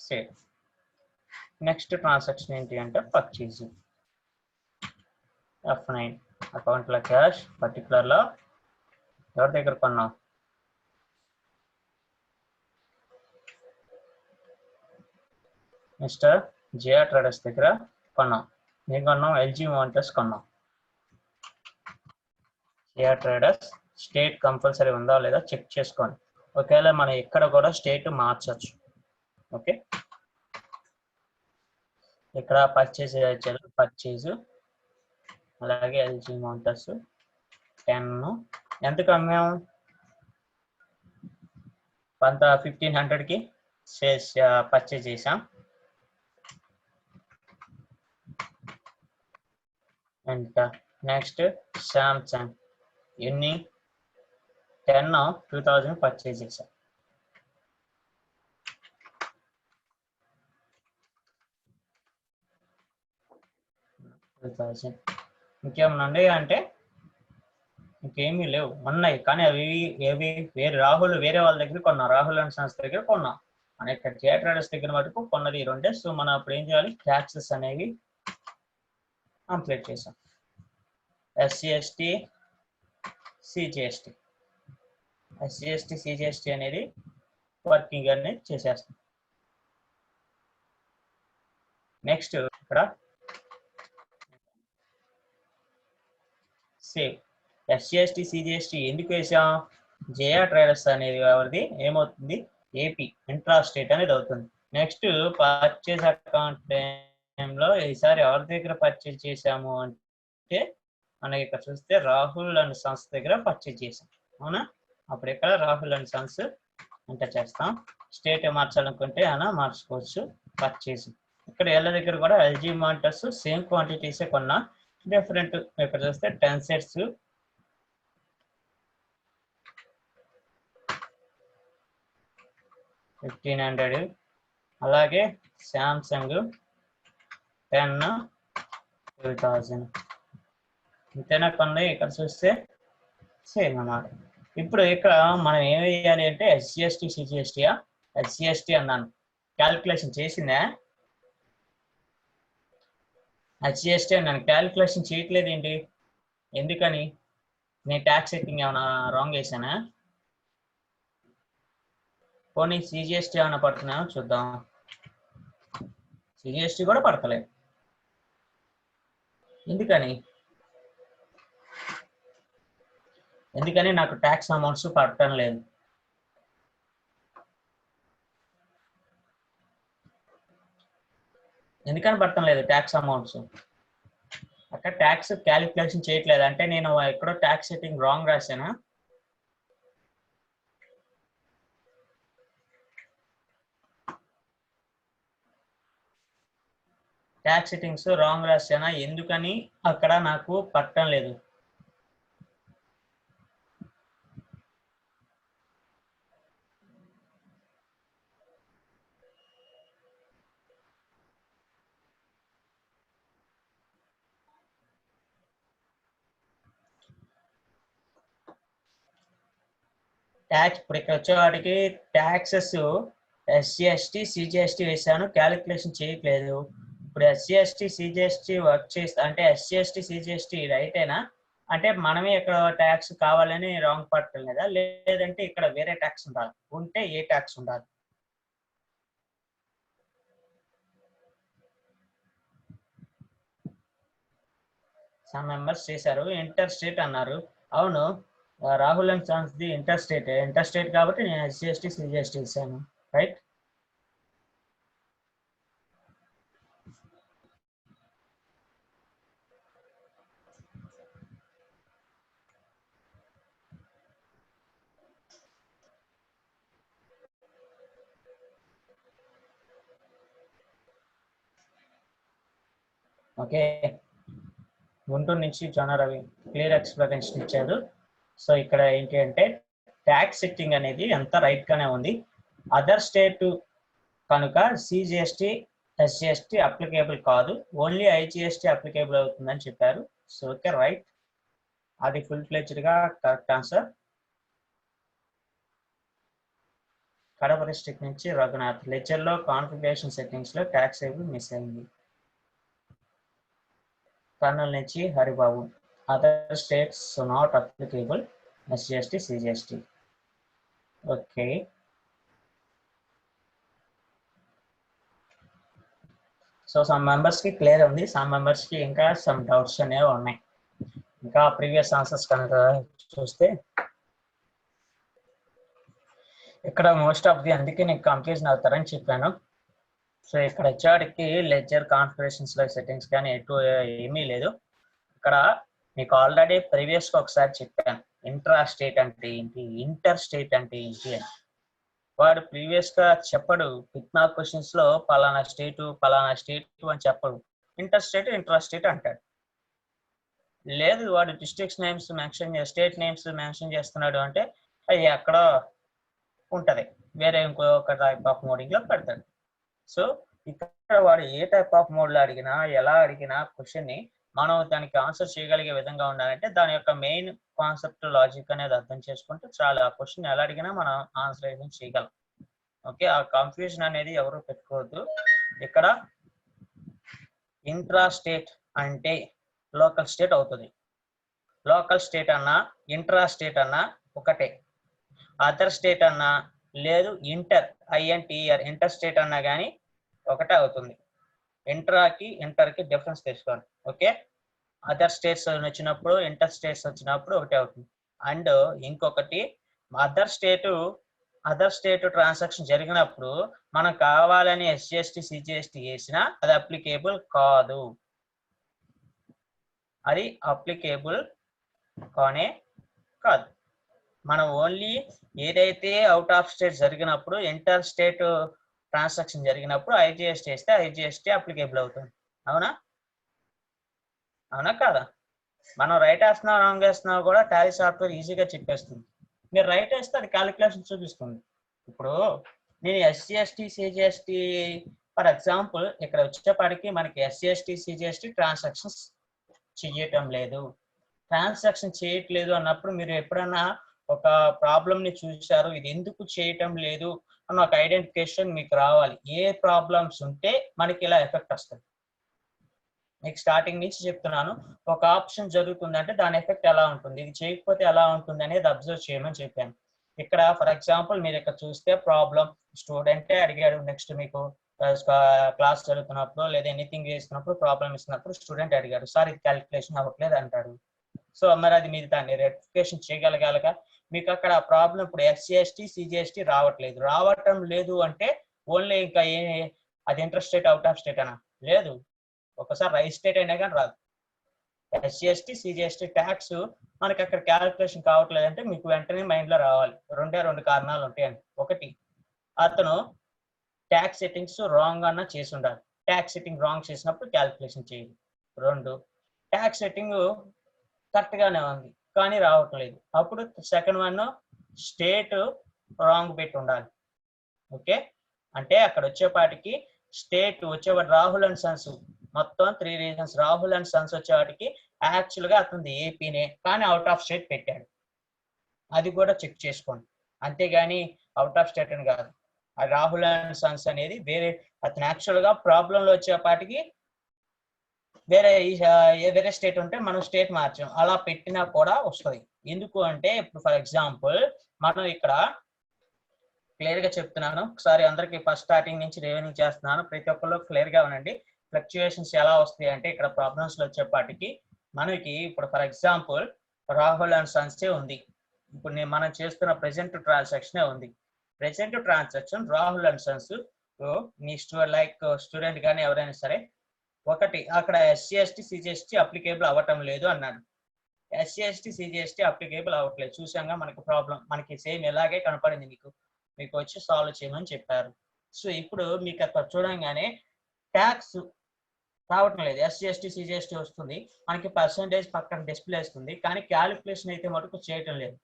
Save. Next transaction ఏంటి అంటే పర్చేజ్. F9 అకౌంట్లో క్యాష్ పర్టికులర్లో ఎవరి దగ్గర కొన్నాం, మిస్టర్ జిఆర్ ట్రేడర్స్ దగ్గర కొన్నాం. ఏం కొన్నాం, LG మోటార్స్ కొన్నాం. జిఆర్ ట్రేడర్స్ స్టేట్ కంపల్సరీ ఉందా లేదా చెక్ చేసుకోండి. ఒకవేళ మనం ఇక్కడ కూడా స్టేట్ మార్చచ్చు. ఓకే, ఇక్కడ పర్చేజ్ పర్చేజ్, అలాగే LG మోటార్స్ 10 ఎంతకు అమ్మాము, 1500కి పర్చేజ్ చేసాం. అండ్ నెక్స్ట్ శాంసంగ్ ఎన్ని 10/2000 పర్చేజ్ చేసాం. ఇంకేమన్నా ఉన్నాయి అంటే ఇంకేమీ లేవు, ఉన్నాయి కానీ అవి ఏవి వేరే రాహుల్ వేరే వాళ్ళ దగ్గర కొన్నాం, రాహుల్ అండ్ సన్స్ దగ్గర కొన్నాం. మన ఇక్కడ జిఆర్ ట్రేడర్స్ దగ్గర మటుకు కొన్నది 2. సో మనం అప్పుడు ఏం చేయాలి, ట్యాక్సెస్ అనేవి కంప్లీట్ చేసాం. SCST CGST అనేది వర్కింగ్ అనేది చేసేస్తాం. నెక్స్ట్ ఇక్కడ సేవ్. SCST CGST ఎందుకు వేసాం, జిఆర్ ట్రేడర్స్ అనేది ఎవరిది ఏమవుతుంది, ఏపీ ఇంట్రా స్టేట్ అనేది అవుతుంది. నెక్స్ట్ పర్చేజ్ అకౌంట్ టైంలో ఈసారి ఎవరి దగ్గర పర్చేజ్ చేసాము అంటే మనకి ఇక్కడ చూస్తే రాహుల్ అండ్ సన్స్ దగ్గర పర్చేజ్ చేసాం. అవునా, అప్పుడు ఇక్కడ రాహుల్ అండ్ సన్స్ ఎంటర్ చేస్తాం. స్టేట్ మార్చాలనుకుంటే అలా మార్చుకోవచ్చు. పర్చేజ్ ఇక్కడ ఎల్ల దగ్గర కూడా LG మోటార్స్ సేమ్ క్వాంటిటీసే కొన్నా, డిఫరెంట్. ఇక్కడ చూస్తే 10 sets 1500, అలాగే శాంసంగ్ 10/2000 ఇంతేనా కొన్నది. ఇక్కడ చూస్తే సేమ్ అన్నమాట. ఇప్పుడు ఇక్కడ మనం ఏం వేయాలి అంటే SCST CGST SCST అన్నాను, క్యాలిక్యులేషన్ చేసిందా, SCST అన్నాను, క్యాలిక్యులేషన్ చేయట్లేదు ఏంటి, ఎందుకని, నేను ట్యాక్స్ సెట్టింగ్ ఏమైనా రాంగ్ వేసానా, పోనీ CGST ఏమైనా పడుతున్నాయో చూద్దాం. CGST కూడా పడతలేదు, ఎందుకని నాకు ట్యాక్స్ అమౌంట్స్ పడటం లేదు. ఎందుకని పడటం లేదు ట్యాక్స్ అమౌంట్స్, అక్కడ ట్యాక్స్ క్యాలిక్యులేషన్ చేయట్లేదు అంటే నేను ఎక్కడో ట్యాక్స్ సెట్టింగ్ రాంగ్ రాశానా, ట్యాక్స్ సెట్టింగ్స్ రాంగ్ రాశానా, ఎందుకని అక్కడ నాకు పడటం లేదు. ట్యాక్స్ ఇప్పుడు ఇక్కడ వచ్చేవాడికి ట్యాక్సెస్ SCST CGST వేసాను, క్యాలిక్యులేషన్ చేయట్లేదు. ఇప్పుడు SCST CGST వర్క్ చేస్తా అంటే SCST CGST రైటేనా అంటే మనమే ఇక్కడ ట్యాక్స్ కావాలని రాంగ్ పడటం లేదా, లేదంటే ఇక్కడ వేరే ట్యాక్స్ ఉండాలి, ఉంటే ఏ ట్యాక్స్ ఉండాలి. సమ్ మెంబర్స్ చేశారు ఇంటర్ స్టేట్ అన్నారు. అవును, Rahul and sons the inter state కాబట్టి నేను SCST CGST ఇచ్చాను, రైట్. ఓకే, గుంటూరు నుంచి జొన్న రవి క్లియర్ ఎక్స్ప్లెనేషన్ ఇచ్చారు. సో ఇక్కడ ఏంటి అంటే ట్యాక్స్ సెట్టింగ్ అనేది అంత రైట్ గానే ఉంది. అదర్ స్టేట్ కనుక సిజిఎస్టి ఎస్జిఎస్టి అప్లికేబుల్ కాదు, ఓన్లీ ఐజిఎస్టి అప్లికేబుల్ అవుతుందని చెప్పారు. సో ఓకే, రైట్, అది ఫుల్ ఫ్లెడ్జ్డ్ గా కరెక్ట్ ఆన్సర్. కడప డిస్ట్రిక్ట్ నుంచి రఘునాథ్, లెజర్ లో కాన్ఫిగరేషన్ సెట్టింగ్స్ లో ట్యాక్స్ ఏబుల్ మిస్ అయింది. కర్నూలు నుంచి Haribabu, other states not applicable SGST CGST. Okay, so some members కి క్లియర్ ఉంది, సమ్ మెంబర్స్ కి ఇంకా సమ్ డౌట్స్ అనేవి ఉన్నాయి. ఇంకా ప్రీవియస్ ఆన్సర్స్ కనుక చూస్తే ఇక్కడ మోస్ట్ ఆఫ్ ది, అందుకే నేను కన్ఫ్యూజన్ అవుతారని చెప్పాను. సో ఇక్కడ వచ్చేవాడికి లెడ్జర్ కాన్ఫిగరేషన్స్ లో సెట్టింగ్స్ కానీ ఎటు ఏమీ లేదు. ఇక్కడ మీకు ఆల్రెడీ ప్రీవియస్ గా ఒకసారి చెప్పాను ఇంట్రా స్టేట్ అంటే ఏంటి, ఇంటర్ స్టేట్ అంటే ఏంటి అని. వాడు ప్రీవియస్ గా చెప్పడు, 14 క్వశ్చన్స్ లో పలానా స్టేట్ అని చెప్పడు, ఇంటర్ స్టేట్ ఇంట్రా స్టేట్ అంటాడు. లేదు వాడు districts names mention state names mention చేస్తున్నాడు అంటే అవి ఎక్కడ ఉంటది, వేరే ఇంకొక టైప్ ఆఫ్ మోడింగ్ లో పెడతాడు. సో ఇక్కడ వాడు ఏ టైప్ ఆఫ్ మోడ్ లో అడిగినా ఎలా అడిగినా క్వశ్చన్ ని మనం దానికి ఆన్సర్ చేయగలిగే విధంగా ఉండాలంటే దాని యొక్క మెయిన్ కాన్సెప్ట్ లాజిక్ అనేది అర్థం చేసుకుంటే చాలా ఆ క్వశ్చన్ ఎలా అడిగినా మనం ఆన్సర్ చేయగలం. ఓకే, ఆ కన్ఫ్యూజన్ అనేది ఎవరు పెట్టుకోవద్దు. ఇక్కడ ఇంట్రా స్టేట్ అంటే లోకల్ స్టేట్ అవుతుంది, లోకల్ స్టేట్ అన్నా ఇంట్రా స్టేట్ అన్నా ఒకటే, అదర్ స్టేట్ అన్నా లేదు ఇంటర్ ఇంటర్ స్టేట్ అన్నా కానీ ఒకటే అవుతుంది. ఇంట్రాకి ఇంటర్కి డిఫరెన్స్ తెలుసుకోండి. ఓకే, అదర్ స్టేట్స్ వచ్చినప్పుడు ఇంటర్ స్టేట్స్ వచ్చినప్పుడు ఒకటే అవుతుంది. అండ్ ఇంకొకటి, అదర్ స్టేట్ ట్రాన్సాక్షన్ జరిగినప్పుడు మనం కావాలని ఎస్జిఎస్టి సిజిఎస్టి వేసినా అది అప్లికేబుల్ కాదు, అది అప్లికేబుల్ కానే కాదు. మనం ఓన్లీ ఏదైతే అవుట్ ఆఫ్ స్టేట్ జరిగినప్పుడు ఇంటర్ స్టేట్ ట్రాన్సాక్షన్ జరిగినప్పుడు ఐజిఎస్టి వేస్తే ఐజిఎస్టి అప్లికేబుల్ అవుతుంది. అవునా కాదా? మనం రైట్ వేస్తున్నా రాంగ్ వేస్తున్నా కూడా టాలీ సాఫ్ట్వేర్ ఈజీగా చెప్పేస్తుంది. మీరు రైట్ వేస్తే అది క్యాలిక్యులేషన్ చూపిస్తుంది. ఇప్పుడు నేను ఎస్జిఎస్టి సిజిఎస్టి ఫర్ ఎగ్జాంపుల్ ఇక్కడ వచ్చేపాటికి మనకి ఎస్జిఎస్టి సిజిఎస్టి ట్రాన్సాక్షన్స్ చేయట్లేదు అన్నప్పుడు మీరు ఎప్పుడన్నా ఒక ప్రాబ్లమ్ ని చూశారు, ఇది ఎందుకు చేయటం లేదు అన్న ఒక ఐడెంటిఫికేషన్ మీకు రావాలి. ఏ ప్రాబ్లమ్స్ ఉంటే మనకి ఇలా ఎఫెక్ట్ వస్తుంది. మీకు స్టార్టింగ్ నుంచి చెప్తున్నాను, ఒక ఆప్షన్ జరుగుతుందంటే దాని ఎఫెక్ట్ ఎలా ఉంటుంది, ఇది చేయకపోతే ఎలా ఉంటుంది అనేది అబ్జర్వ్ చేయమని చెప్పాను. ఇక్కడ ఫర్ ఎగ్జాంపుల్ మీరు ఇక్కడ చూస్తే ప్రాబ్లం స్టూడెంటే అడిగాడు, నెక్స్ట్ మీకు క్లాస్ జరుగుతున్నప్పుడు లేదా ఎనీథింగ్ చేస్తున్నప్పుడు ప్రాబ్లం ఇస్తున్నప్పుడు స్టూడెంట్ అడిగాడు, సార్ ఇది క్యాలిక్యులేషన్ అవ్వట్లేదు అంటాడు. సో మరి అది మీరు దాన్ని రెక్టిఫికేషన్ చేయగలగాలగా. మీకు అక్కడ ప్రాబ్లం ఇప్పుడు ఎస్జిఎస్టి సిజిఎస్టి రావటం లేదు అంటే ఓన్లీ ఇంకా అది inter state out of state అనా? లేదు, ఒకసారి రైట్ స్టేట్ అయినా కానీ రాదు. ఎస్జిఎస్టి సిజిఎస్టి ట్యాక్స్ మనకి అక్కడ క్యాలిక్యులేషన్ కావట్లేదు అంటే మీకు వెంటనే మైండ్ లో రావాలి రెండు కారణాలు ఉంటాయండి. ఒకటి, అతను ట్యాక్స్ సెట్టింగ్స్ రాంగ్ అన్న చేసి ఉండాలి, ట్యాక్స్ సెట్టింగ్ రాంగ్ చేసినప్పుడు క్యాలిక్యులేషన్ చేయాలి. రెండు, ట్యాక్స్ సెట్టింగ్ కరెక్ట్ గానే ఉంది కానీ రావట్లేదు, అప్పుడు సెకండ్ వన్ స్టేట్ రాంగ్ పెట్టి ఉండాలి. ఓకే, అంటే అక్కడ వచ్చేపాటికి స్టేట్ వచ్చేవాడు రాహుల్ అండ్ సన్స్, మొత్తం 3 రీజన్స్ రాహుల్ అండ్ సన్స్ వచ్చేవాటికి యాక్చువల్ గా అతను ఏపీనే కానీ అవుట్ ఆఫ్ స్టేట్ పెట్టాడు, అది కూడా చెక్ చేసుకోండి. అంతేగాని అవుట్ ఆఫ్ స్టేట్ అని కాదు, ఆ రాహుల్ అండ్ సన్స్ అనేది వేరే, అతను యాక్చువల్ గా ప్రాబ్లం లో వచ్చేపాటికి వేరే స్టేట్ ఉంటే మనం స్టేట్ మార్చాం, అలా పెట్టినా కూడా వస్తుంది. ఎందుకు అంటే ఇప్పుడు ఫర్ ఎగ్జాంపుల్ మనం ఇక్కడ క్లియర్ గా చెప్తున్నాను, ఒకసారి అందరికి ఫస్ట్ స్టార్టింగ్ నుంచి రివైనింగ్ చేస్తున్నాను, ప్రతి ఒక్కళ్ళు క్లియర్ గా ఉండండి. ఫ్లక్చుయేషన్స్ ఎలా వస్తాయి అంటే ఇక్కడ ప్రాబ్లమ్స్ లో వచ్చేపాటికి మనకి ఇప్పుడు ఫర్ ఎగ్జాంపుల్ రాహుల్ అండ్ సన్సే ఉంది, ఇప్పుడు మనం చేస్తున్న ప్రెసెంట్ ట్రాన్సాక్షన్ ఉంది. Present transaction Rahul and Sons me student కానీ ఎవరైనా సరే ఒకటి అక్కడ ఎస్జిఎస్టి సిజిఎస్టి అప్లికేబుల్ అవ్వటం లేదు అన్నాడు, ఎస్జిఎస్టి సిజిఎస్టి అప్లికేబుల్ అవ్వట్లేదు చూసాగా, మనకి ప్రాబ్లం మనకి సేమ్ ఎలాగే కనపడింది, మీకు వచ్చి సాల్వ్ చేయమని చెప్పారు. సో ఇప్పుడు మీకు అక్కడ చూడంగానే ట్యాక్స్ రావటం లేదు. ఎస్సీ ఎస్టీ సిజిఎస్టీ వస్తుంది, మనకి పర్సంటేజ్ పక్కన డిస్ప్లే వస్తుంది, కానీ క్యాలిక్యులేషన్ అయితే మటుకు చేయటం లేదు.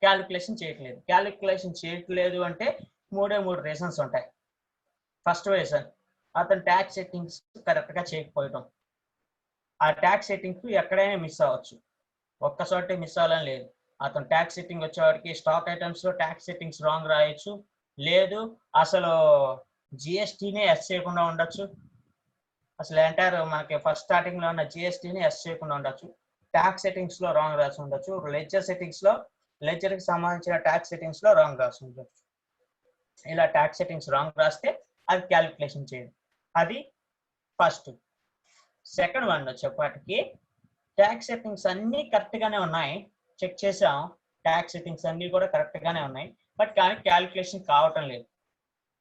క్యాలిక్యులేషన్ చేయట్లేదు అంటే మూడు రీజన్స్ ఉంటాయి. ఫస్ట్ రీజన్, అతను ట్యాక్స్ సెట్టింగ్స్ కరెక్ట్గా చేయకపోవడం. ఆ ట్యాక్స్ సెట్టింగ్స్ ఎక్కడైనా మిస్ అవ్వచ్చు, ఒక్కసారి మిస్ అవ్వాలని లేదు. అతను ట్యాక్స్ సెట్టింగ్ వచ్చేవాడికి స్టాక్ ఐటమ్స్ లో ట్యాక్స్ సెట్టింగ్స్ రాంగ్ రాయొచ్చు, లేదు అసలు జిఎస్టీనే ఎస్ చేయకుండా ఉండొచ్చు, అసలు ఎంటైర్ మనకి ఫస్ట్ స్టార్టింగ్ లో ఉన్న జిఎస్టీని ఎస్ చేయకుండా ఉండొచ్చు, ట్యాక్స్ సెట్టింగ్స్ లో రాంగ్ రాసి ఉండొచ్చు, లెడ్జర్ సెట్టింగ్స్ లో లెడ్జర్ కి సంబంధించిన ట్యాక్స్ సెట్టింగ్స్ లో రాంగ్ రాసి ఉండొచ్చు. ఇలా ట్యాక్స్ సెట్టింగ్స్ రాంగ్ రాస్తే అది క్యాలిక్యులేషన్ చేయదు. అది ఫస్ట్. సెకండ్ వన్ వచ్చేప్పటికి ట్యాక్స్ సెట్టింగ్స్ అన్ని కరెక్ట్ గానే ఉన్నాయి, చెక్ చేసాం, ట్యాక్స్ సెట్టింగ్స్ అన్ని కూడా కరెక్ట్ గానే ఉన్నాయి, బట్ కానీ క్యాలిక్యులేషన్ కావటం లేదు.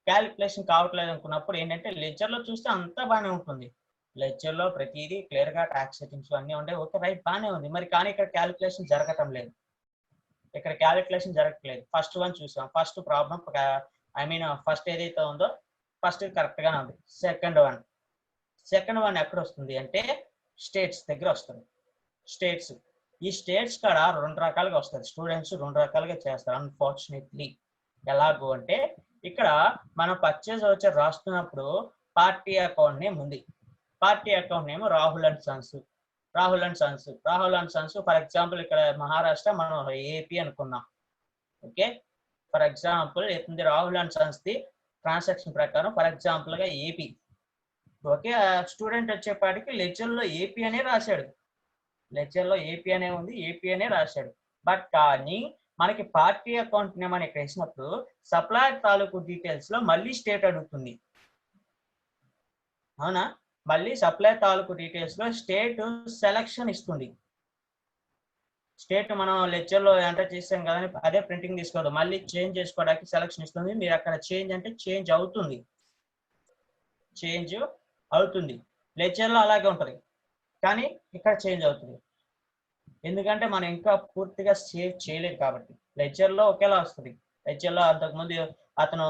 క్యాలిక్యులేషన్ కావట్లేదు అనుకున్నప్పుడు ఏంటంటే లెడ్జర్ లో చూస్తే అంతా బాగానే ఉంటుంది, లెడ్జర్ లో ప్రతిదీ క్లియర్ గా ట్యాక్స్ సెట్టింగ్స్ అన్ని ఉంటాయి, ఓకే రైట్ బాగానే ఉంది, మరి కానీ ఇక్కడ క్యాలిక్యులేషన్ జరగటం లేదు. ఇక్కడ క్యాలిక్యులేషన్ జరగట్లేదు. ఫస్ట్ వన్ చూసాం, ఫస్ట్ ప్రాబ్లం ఫస్ట్ ఏదైతే ఉందో ఫస్ట్ కరెక్ట్ గానే ఉంది. సెకండ్ వన్ ఎక్కడ వస్తుంది అంటే స్టేట్స్ దగ్గర వస్తుంది. స్టేట్స్, ఈ స్టేట్స్ కాడ రెండు రకాలుగా వస్తుంది, స్టూడెంట్స్ రెండు రకాలుగా చేస్తారు అన్ఫార్చునేట్లీ. ఎలాగో అంటే ఇక్కడ మనం పర్చేజ్ వచ్చర్ రాస్తున్నప్పుడు పార్టీ అకౌంట్ నేమ్ ఉంది, party account name Rahul and sons. For example ఇక్కడ మహారాష్ట్ర, మనం ఏపీ అనుకున్నాం, okay. For example Rahul and sons the transaction ప్రకారం ఫర్ ఎగ్జాంపుల్ గా ఏపీ, ఓకే. స్టూడెంట్ వచ్చేపాటికి లెడ్జర్ లో ఏపీ అనే రాశాడు, లెక్చర్ లో ఏపీ అనే ఉంది, ఏపీ అనే రాశాడు, బట్ కానీ మనకి పార్టీ అకౌంట్ నేమ్ అని ఇక్కడ వేసినప్పుడు సప్లయర్ తాలూకు డీటెయిల్స్ లో మళ్ళీ స్టేట్ అడుగుతుంది, అవునా. మళ్ళీ సప్లయర్ తాలూకు డీటెయిల్స్ లో స్టేట్ సెలక్షన్ ఇస్తుంది. స్టేట్ మనం లెక్చర్ లో ఎంటర్ చేసాం కదా, అదే ప్రింటింగ్ తీసుకోవద్దు, మళ్ళీ చేంజ్ చేసుకోవడానికి సెలక్షన్ ఇస్తుంది. మీరు అక్కడ చేంజ్ అంటే చేంజ్ అవుతుంది, లెక్చర్ లో అలాగే ఉంటది, కానీ ఇక్కడ చేంజ్ అవుతుంది, ఎందుకంటే మనం ఇంకా పూర్తిగా సేవ్ చేయలేదు కాబట్టి. లెడ్జర్ లో ఒకేలా వస్తుంది, లెడ్జర్ లో అంతకుముందు అతను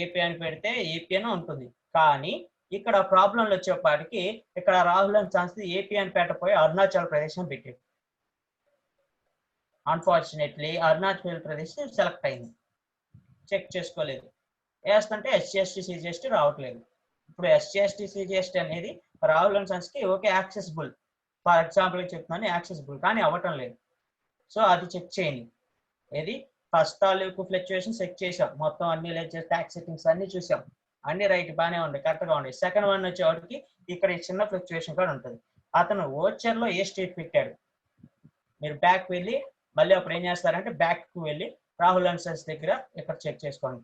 ఏపీ అని పెడితే ఏపీ అని ఉంటుంది, కానీ ఇక్కడ ప్రాబ్లంలు వచ్చేపాటికి ఇక్కడ రాహుల్ అని ఛాన్స్ ఏపీ అని పెట్టపోయి అరుణాచల్ ప్రదేశ్ అని పెట్టాడు. అన్ఫార్చునేట్లీ అరుణాచల్ ప్రదేశ్ సెలెక్ట్ అయింది, చెక్ చేసుకోలేదు, వేస్తుంటే ఎస్సీ ఎస్టీ సిజిఎస్టీ రావట్లేదు. ఇప్పుడు ఎస్సీ ఎస్టీ సిజిఎస్టీ అనేది రాహుల్ అండ్ సన్స్ కి ఓకే యాక్సెసిబుల్, ఫర్ ఎగ్జాంపుల్ చెప్తున్నాను యాక్సెసిబుల్, కానీ అవ్వటం లేదు. సో అది చెక్ చేయండి. ఏది ఫస్ట్ తాలూకు ఫ్లక్చుయేషన్ చెక్ చేసాం, మొత్తం అన్ని లెడ్జర్ ట్యాక్స్ సెట్టింగ్స్ అన్ని చూసాం, అన్ని రైట్ బాగానే ఉన్నాయి, కరెక్ట్ గా ఉన్నాయి. సెకండ్ వన్ వచ్చేవాడికి ఇక్కడ చిన్న ఫ్లక్చుయేషన్ కూడా ఉంటుంది. అతను ఓచర్ లో ఏ స్టేట్ పెట్టాడు, మీరు బ్యాక్ వెళ్ళి మళ్ళీ అప్పుడు ఏం చేస్తారంటే బ్యాక్ కు వెళ్ళి రాహుల్ అండ్ సన్స్ దగ్గర ఇక్కడ చెక్ చేసుకోండి.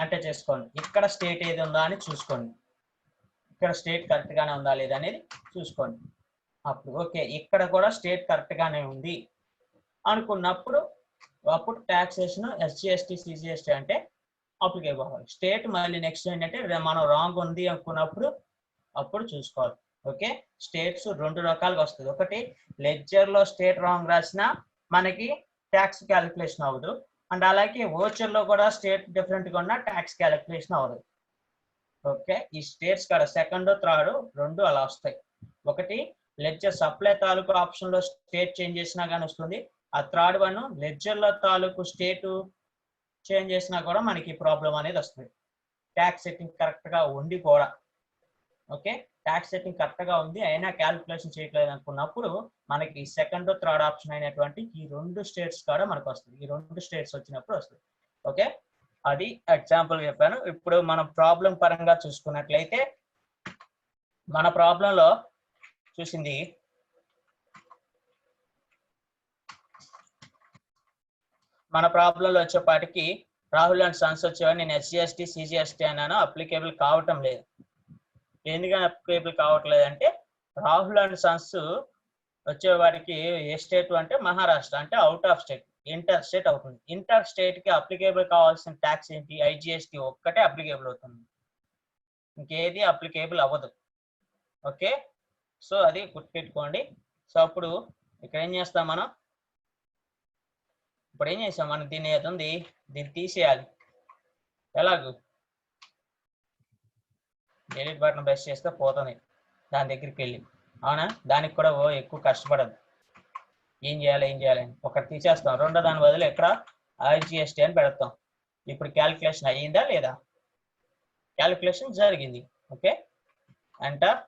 అంటే చేసుకోండి, ఇక్కడ స్టేట్ ఏది ఉందా అని చూసుకోండి, ఇక్కడ స్టేట్ కరెక్ట్ గానే ఉందా లేదా అనేది చూసుకోండి. అప్పుడు ఓకే ఇక్కడ కూడా స్టేట్ కరెక్ట్ గానే ఉంది అనుకున్నప్పుడు అప్పుడు ట్యాక్సేషన్ ఎస్సీ ఎస్టీ సిజిఎస్టీ అంటే అప్లికేబుల్ అవ్వాలి. స్టేట్ మళ్ళీ నెక్స్ట్ ఏంటంటే మనం రాంగ్ ఉంది అనుకున్నప్పుడు అప్పుడు చూసుకోవాలి, ఓకే. స్టేట్స్ రెండు రకాలుగా వస్తుంది, ఒకటి లెడ్జర్ లో స్టేట్ రాంగ్ రాసినా మనకి ట్యాక్స్ క్యాలిక్యులేషన్ అవ్వదు, అండ్ అలాగే ఓచర్ లో కూడా స్టేట్ డిఫరెంట్ గా ఉన్న ట్యాక్స్ క్యాలిక్యులేషన్ అవ్వదు, ఓకే. ఈ స్టేట్స్ కాడ సెకండ్ థర్డ్ రెండు అలా వస్తాయి. ఒకటి లెడ్జర్ సప్లై తాలూకు ఆప్షన్ లో స్టేట్ చేంజ్ చేసినా కానీ వస్తుంది, ఆ థర్డ్ వన్ లెడ్జర్ లో తాలూకు స్టేట్ చేంజ్ చేసినా కూడా మనకి ప్రాబ్లం అనేది వస్తుంది. ట్యాక్స్ సెట్టింగ్ కరెక్ట్ గా ఉండి కూడా, ఓకే, ట్యాక్స్ సెట్టింగ్ కరెక్ట్ గా ఉంది అయినా క్యాలిక్యులేషన్ చేయట్లేదు అనుకున్నప్పుడు మనకి సెకండ్ థర్డ్ ఆప్షన్ అయినటువంటి ఈ రెండు స్టేట్స్ కూడా మనకు వస్తుంది, ఈ రెండు స్టేట్స్ వచ్చినప్పుడు వస్తుంది, ఓకే. అది ఎగ్జాంపుల్ చెప్పాను. ఇప్పుడు మనం ప్రాబ్లం పరంగా చూసుకున్నట్లయితే మన ప్రాబ్లంలో చూసింది మన ప్రాబ్లంలో వచ్చేపాటికి రాహుల్ అండ్ సన్స్ వచ్చేవాడు, నేను ఎస్సీ ఎస్టీ సిజిఎస్టీ అన్నాను, అప్లికేబుల్ కావటం లేదు. ఎందుకని అప్లికేబుల్ కావట్లేదు అంటే రాహుల్ అండ్ సన్స్ వచ్చేవాడికి ఏ స్టేట్ అంటే మహారాష్ట్ర, అంటే out of state, inter state అవుతుంది. ఇంటర్ స్టేట్ కి అప్లికేబుల్ కావాల్సిన ట్యాక్స్ ఏంటి, ఐజిఎస్టీ ఒక్కటే అప్లికేబుల్ అవుతుంది, ఇంకేది అప్లికేబుల్ అవ్వదు, ఓకే. సో అది గుర్తుపెట్టుకోండి. సో అప్పుడు ఇక్కడ ఏం చేస్తాం మనం, ఇప్పుడు ఏం చేసాం మనం దీన్ని ఏది ఉంది దీన్ని తీసేయాలి. ఎలాగూ డిలీట్ బటన్ ప్రెస్ చేస్తే పోతుంది దాని దగ్గరికి వెళ్ళి. అవునా, దానికి కూడా ఎక్కువ కష్టపడదు. ఏం చేయాలి ఒకటి తీసేస్తాం, రెండో దాని బదులు ఇక్కడ IGST అని పెడతాం. ఇప్పుడు క్యాలిక్యులేషన్ అయ్యిందా లేదా? క్యాలిక్యులేషన్ జరిగింది. Okay, enter,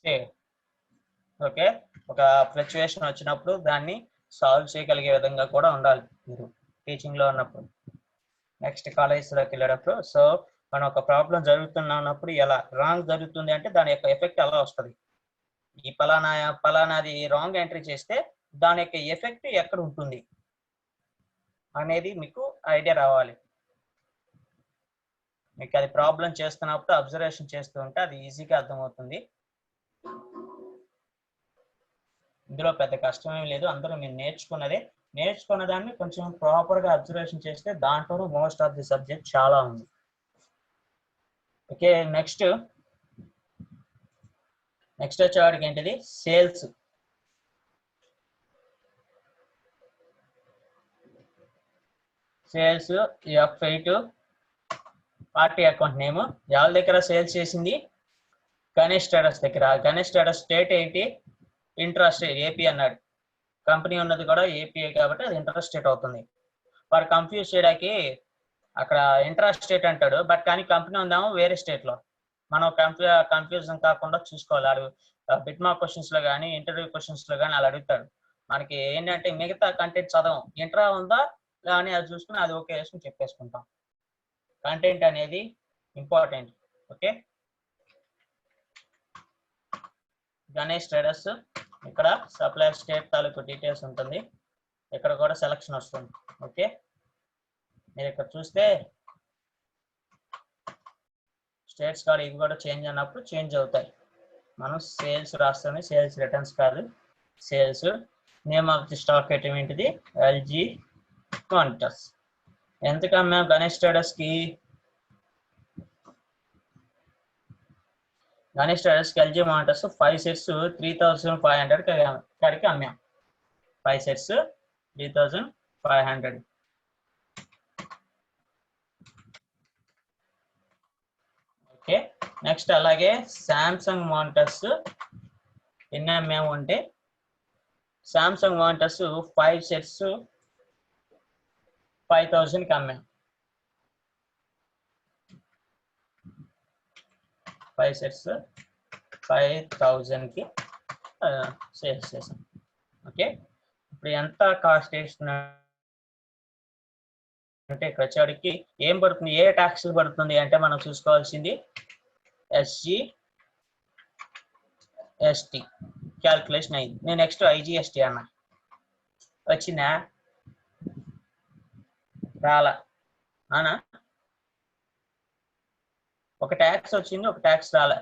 save. ఓకే, ఒక ఫ్లక్చుయేషన్ వచ్చినప్పుడు దాన్ని సాల్వ్ చేయగలిగే విధంగా కూడా ఉండాలి మీరు టీచింగ్లో ఉన్నప్పుడు. నెక్స్ట్ కాలేజ్లోకి వెళ్ళేటప్పుడు సో మనం ఒక ప్రాబ్లం జరుగుతున్నప్పుడు ఎలా రాంగ్ జరుగుతుంది అంటే దాని యొక్క ఎఫెక్ట్ ఎలా వస్తుంది, ఈ పలానాది రాంగ్ ఎంట్రీ చేస్తే దాని యొక్క ఎఫెక్ట్ ఎక్కడ ఉంటుంది అనేది మీకు ఐడియా రావాలి. మీకు అది ప్రాబ్లం చేస్తున్నప్పుడు అబ్జర్వేషన్ చేస్తూ ఉంటే అది ఈజీగా అర్థమవుతుంది. ఇందులో పెద్ద కష్టమేం లేదు, అందరూ మీరు నేర్చుకున్న దాన్ని కొంచెం ప్రాపర్గా అబ్జర్వేషన్ చేస్తే దాంట్లో మోస్ట్ ఆఫ్ ది సబ్జెక్ట్ చాలా ఉంది. ఓకే, నెక్స్ట్ వచ్చేవాడికి ఏంటిది sales. F8 party account name. ఎవరి దగ్గర సేల్స్ చేసింది? గణేష్ ట్రేడర్స్ దగ్గర. గణేష్ ట్రేడర్స్ స్టేట్ ఏంటి? ఇంట్రాస్టేట్ ఏపీ అన్నాడు. కంపెనీ ఉన్నది కూడా ఏపీఏ కాబట్టి అది ఇంట్రాస్టేట్ అవుతుంది. వాడు కన్ఫ్యూజ్ చేయడానికి అక్కడ ఇంట్రాస్టేట్ అంటాడు, బట్ కానీ కంపెనీ ఉందాము వేరే స్టేట్లో. మనం కన్ఫ్యూజన్ కాకుండా చూసుకోవాలి. వాడు బిట్మార్క్ క్వశ్చన్స్ లో కానీ ఇంటర్వ్యూ క్వశ్చన్స్ లో కానీ అలా అడుగుతాడు. మనకి ఏంటంటే మిగతా కంటెంట్ చదవం, ఇంట్రా ఉందా అని అది చూసుకుని అది ఓకే వేసుకుని చెప్పేసుకుంటాం. కంటెంట్ అనేది ఇంపార్టెంట్. ఓకే, గణేష్ ట్రేడర్స్ ఇక్కడ సప్లయర్ స్టేట్ తాలూకు డీటెయిల్స్ ఉంటుంది, ఇక్కడ కూడా సెలక్షన్ వస్తుంది. ఓకే, మీరు ఇక్కడ చూస్తే స్టేట్స్ కాదు, ఇవి కూడా చేంజ్ అన్నప్పుడు చేంజ్ అవుతాయి. మనం సేల్స్ రాస్తామే, సేల్స్ రిటర్న్స్ కాదు, sales. Name of the stock item ఏంటిది? LG monitors. ఎంతకు అమ్మాం గణేష్ ట్రేడర్స్కి? గణేష్ ట్రేడర్స్కి LG మానిటర్స్ 5 సెట్స్ 3500 కాడికి అమ్మాం. 5 సెట్స్ 3500. ఓకే, నెక్స్ట్ అలాగే శాంసంగ్ మానిటర్స్ ఎన్ని అమ్మాము అంటే శాంసంగ్ మానిటర్స్ 5 సెట్స్ 5000కి అమ్మాం. 5 సెట్స్ 5000కి సేల్స్ చేసాం. ఓకే, ఇప్పుడు ఎంత కాస్ట్ అంటే ఇక్కడ వచ్చేవాడికి ఏం పడుతుంది, ఏ ట్యాక్స్ పడుతుంది అంటే మనం చూసుకోవాల్సింది SGST క్యాల్కులేషన్ అయింది. నేను నెక్స్ట్ IGST అన్నా, వచ్చిందా? రాలా. అవునా, ఒక ట్యాక్స్ వచ్చింది, ఒక ట్యాక్స్ రాలే.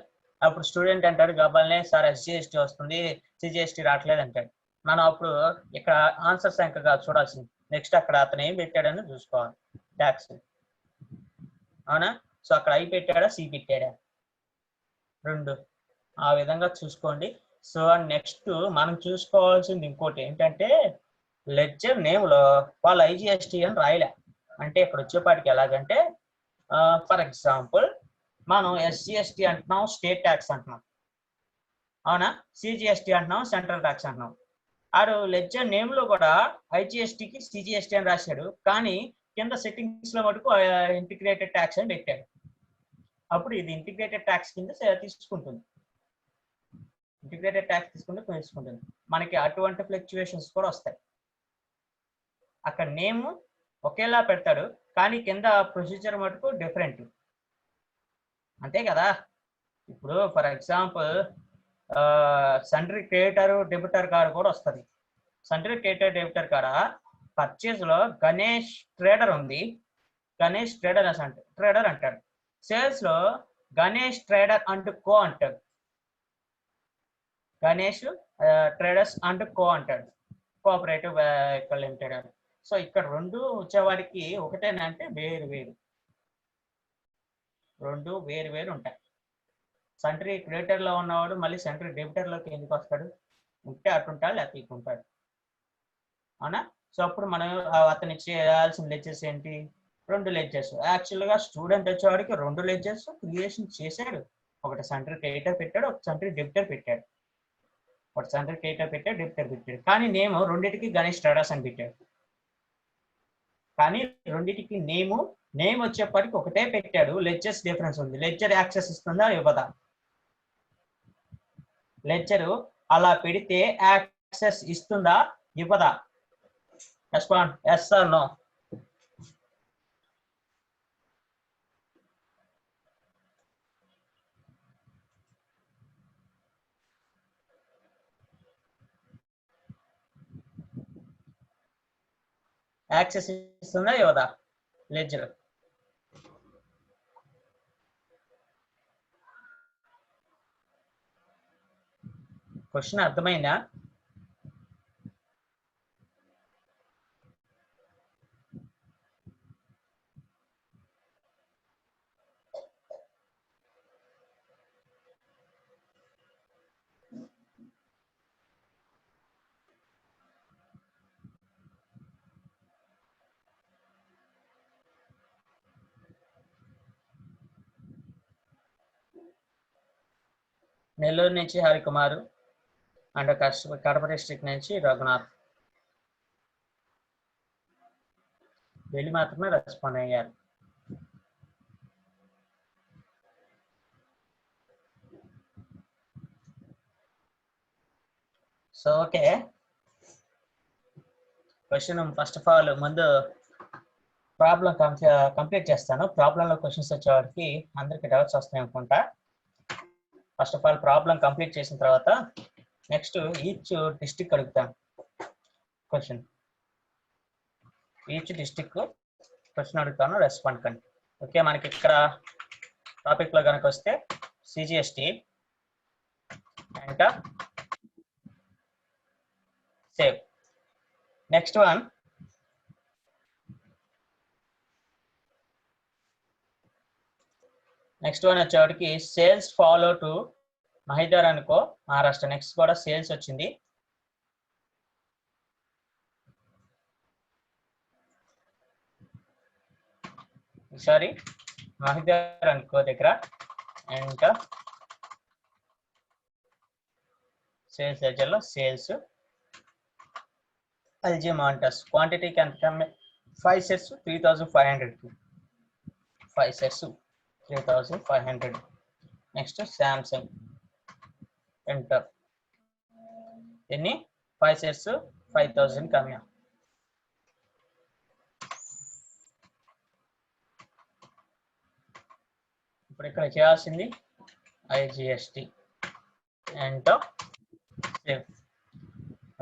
అప్పుడు స్టూడెంట్ అంటాడు గబాల్నే, సార్ SGST వస్తుంది, CGST రావట్లేదు అంటాడు. మనం అప్పుడు ఇక్కడ ఆన్సర్ సంఖ్యగా చూడాల్సింది. నెక్స్ట్ అక్కడ అతను ఏం పెట్టాడని చూసుకోవాలి ట్యాక్స్. అవునా, సో అక్కడ I పెట్టాడా C పెట్టాడా? 2. ఆ విధంగా చూసుకోండి. సో నెక్స్ట్ మనం చూసుకోవాల్సింది ఇంకోటి ఏంటంటే లెడ్జర్ నేమ్లో వాళ్ళు IGST అని రాయలే. అంటే ఇక్కడ వచ్చేపాటికి ఎలాగంటే ఫర్ ఎగ్జాంపుల్ మనం SGST అంటున్నాం, స్టేట్ ట్యాక్స్ అంటున్నాం. అవునా, CGST అంటున్నాం, సెంట్రల్ ట్యాక్స్ అంటున్నాం. ఆడు లెడ్జర్ నేమ్ లో కూడా IGSTకి CGST అని రాశాడు, కానీ కింద సెట్టింగ్స్ లో మటుకు ఇంటిగ్రేటెడ్ ట్యాక్స్ అని పెట్టాడు. అప్పుడు ఇది ఇంటిగ్రేటెడ్ ట్యాక్స్ కింద తీసుకుంటుంది. ఇంటిగ్రేటెడ్ ట్యాక్స్ తీసుకుంటుంది. మనకి అటువంటి ఫ్లక్చువేషన్స్ కూడా వస్తాయి. అక్కడ నేమ్ ఒకేలా పెడతాడు, కానీ కింద ప్రొసీజర్ మటుకు డిఫరెంట్. అంతే కదా. ఇప్పుడు for example sundry creditor debtor card కూడా వస్తుంది. సండ్రీ క్రెడిటర్ డెబిటర్ కాడ పర్చేజ్ లో గణేష్ ట్రేడర్ ఉంది, గణేష్ ట్రేడర్ అంటాడు. సేల్స్ లో గణేష్ ట్రేడర్ అండ్ కో అంటాడు, గణేష్ ట్రేడర్స్ అండ్ కో అంటాడు, కోఆపరేటివ్ వెహికల్ లిమిటెడ్ అని. సో ఇక్కడ 2 వచ్చేవాడికి ఒకటేనంటే రెండు వేరు ఉంటాయి. సంట్రీ క్రెడిటర్ లో ఉన్నవాడు మళ్ళీ సంట్రీ డెబిటర్ లోకి ఎందుకు వస్తాడు? ఉంటే అటుంటాడు, లేకపోతే ఇటుంటాడు. అవునా? సో అప్పుడు మనం అతను చేయాల్సిన లెక్చర్స్ ఏంటి? 2 లెక్చర్స్. యాక్చువల్గా స్టూడెంట్ వచ్చేవాడికి 2 లెక్చర్స్ క్రియేషన్ చేశాడు. ఒకటి సెంటర్ క్రియేటర్ పెట్టాడు, ఒక సెంటర్ డెప్టర్ పెట్టాడు. ఒకటి సెంటర్ క్రియేటర్ పెట్టాడు, డెప్టర్ పెట్టాడు. కానీ నేమ్ రెండింటికి గణేష్ ట్రేడర్స్ అని పెట్టాడు. కానీ రెండింటికి నేమ్ వచ్చేప్పటికి ఒకటే పెట్టాడు. లెక్చర్స్ డిఫరెన్స్ ఉంది. లెక్చర్ యాక్సెస్ ఇస్తుందా ఇవ్వదా? లెక్చరు అలా పెడితే యాక్సెస్ ఇస్తుందా ఇవ్వదా? Respond yes or no. Access ఇస్తుందా ఇవ్వదా లెడ్జర్? క్వశ్చన్ అర్థమైందా? నెల్లూరు నుంచి హరికుమారు అండ్ కడప డిస్ట్రిక్ట్ నుంచి రఘునాథ్ వెళ్ళి మాత్రమే రెస్పాండ్ అయ్యారు. So okay, question first of all ముందు ప్రాబ్లం కంప్లీట్ చేస్తాను. ప్రాబ్లంలో క్వశ్చన్స్ వచ్చేవాడికి అందరికి డౌట్స్ వస్తాయి అనుకుంటా. First of all problem complete చేసిన తర్వాత నెక్స్ట్ ఈచ్ డిస్ట్రిక్ట్ అడుగుతాను క్వశ్చన్. ఈచ్ డిస్ట్రిక్ట్ క్వశ్చన్ అడుగుతాను, రెస్పాండ్ కండి. ఓకే, మనకి ఇక్కడ టాపిక్ లో కనుక వస్తే CGST enter save. Next one వచ్చేవాడికి సేల్స్ ఫాలో టు మహిదర్ అనుకో మహారాష్ట్ర. నెక్స్ట్ కూడా సేల్స్ వచ్చింది. సారీ, మహిదర్ అనుకో దగ్గర ఎంటర్ సేల్స్ లెడ్జర్లో సేల్స్ ఎల్జీ మానిటర్స్ క్వాంటిటీకి ఎంత? 5 sets 3500, 5 sets 3500. Next Samsung enter ఎన్ని? 5 సెట్స్ 5000 కమ్యా. ఇప్పుడు ఇక్కడ చేయాల్సింది ఐజిఎస్టి ఎంటర్ సేవ్.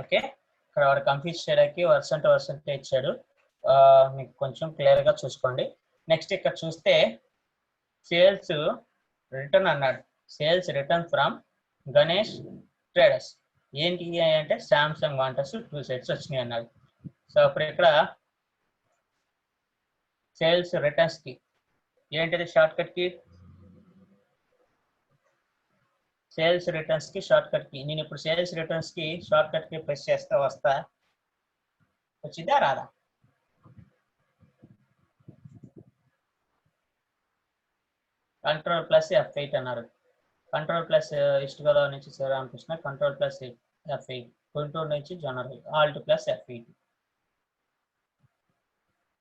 ఓకే, ఇక్కడ వాడు కంప్లీట్ చేయడానికి వర్సెంట్ ఇచ్చాడు, మీకు కొంచెం క్లియర్ గా చూసుకోండి. నెక్స్ట్ ఇక్కడ చూస్తే సేల్స్ రిటర్న్ అన్నాడు. Sales return from Ganesh traders. ఏంటి అంటే శాంసంగ్ మానిటర్స్ 2 సెట్స్ వచ్చినాయి అన్నాడు. సో అప్పుడు ఇక్కడ సేల్స్ రిటర్న్స్ కి ఏంటిది షార్ట్ కట్ కి? సేల్స్ రిటర్న్స్ కి షార్ట్ కట్ కి. నేను ఇప్పుడు సేల్స్ రిటర్న్స్ కి షార్ట్ కట్ కి ప్రెస్ చేస్తా వస్తా, వచ్చిందా రాదా? కంట్రోల్ ప్లస్ F8 అన్నారు. కంట్రోల్ ప్లస్ ఈస్ట్ గోదావరి నుంచి Sri Ramakrishna, control plus F8. Guntur నుంచి general alt plus F8.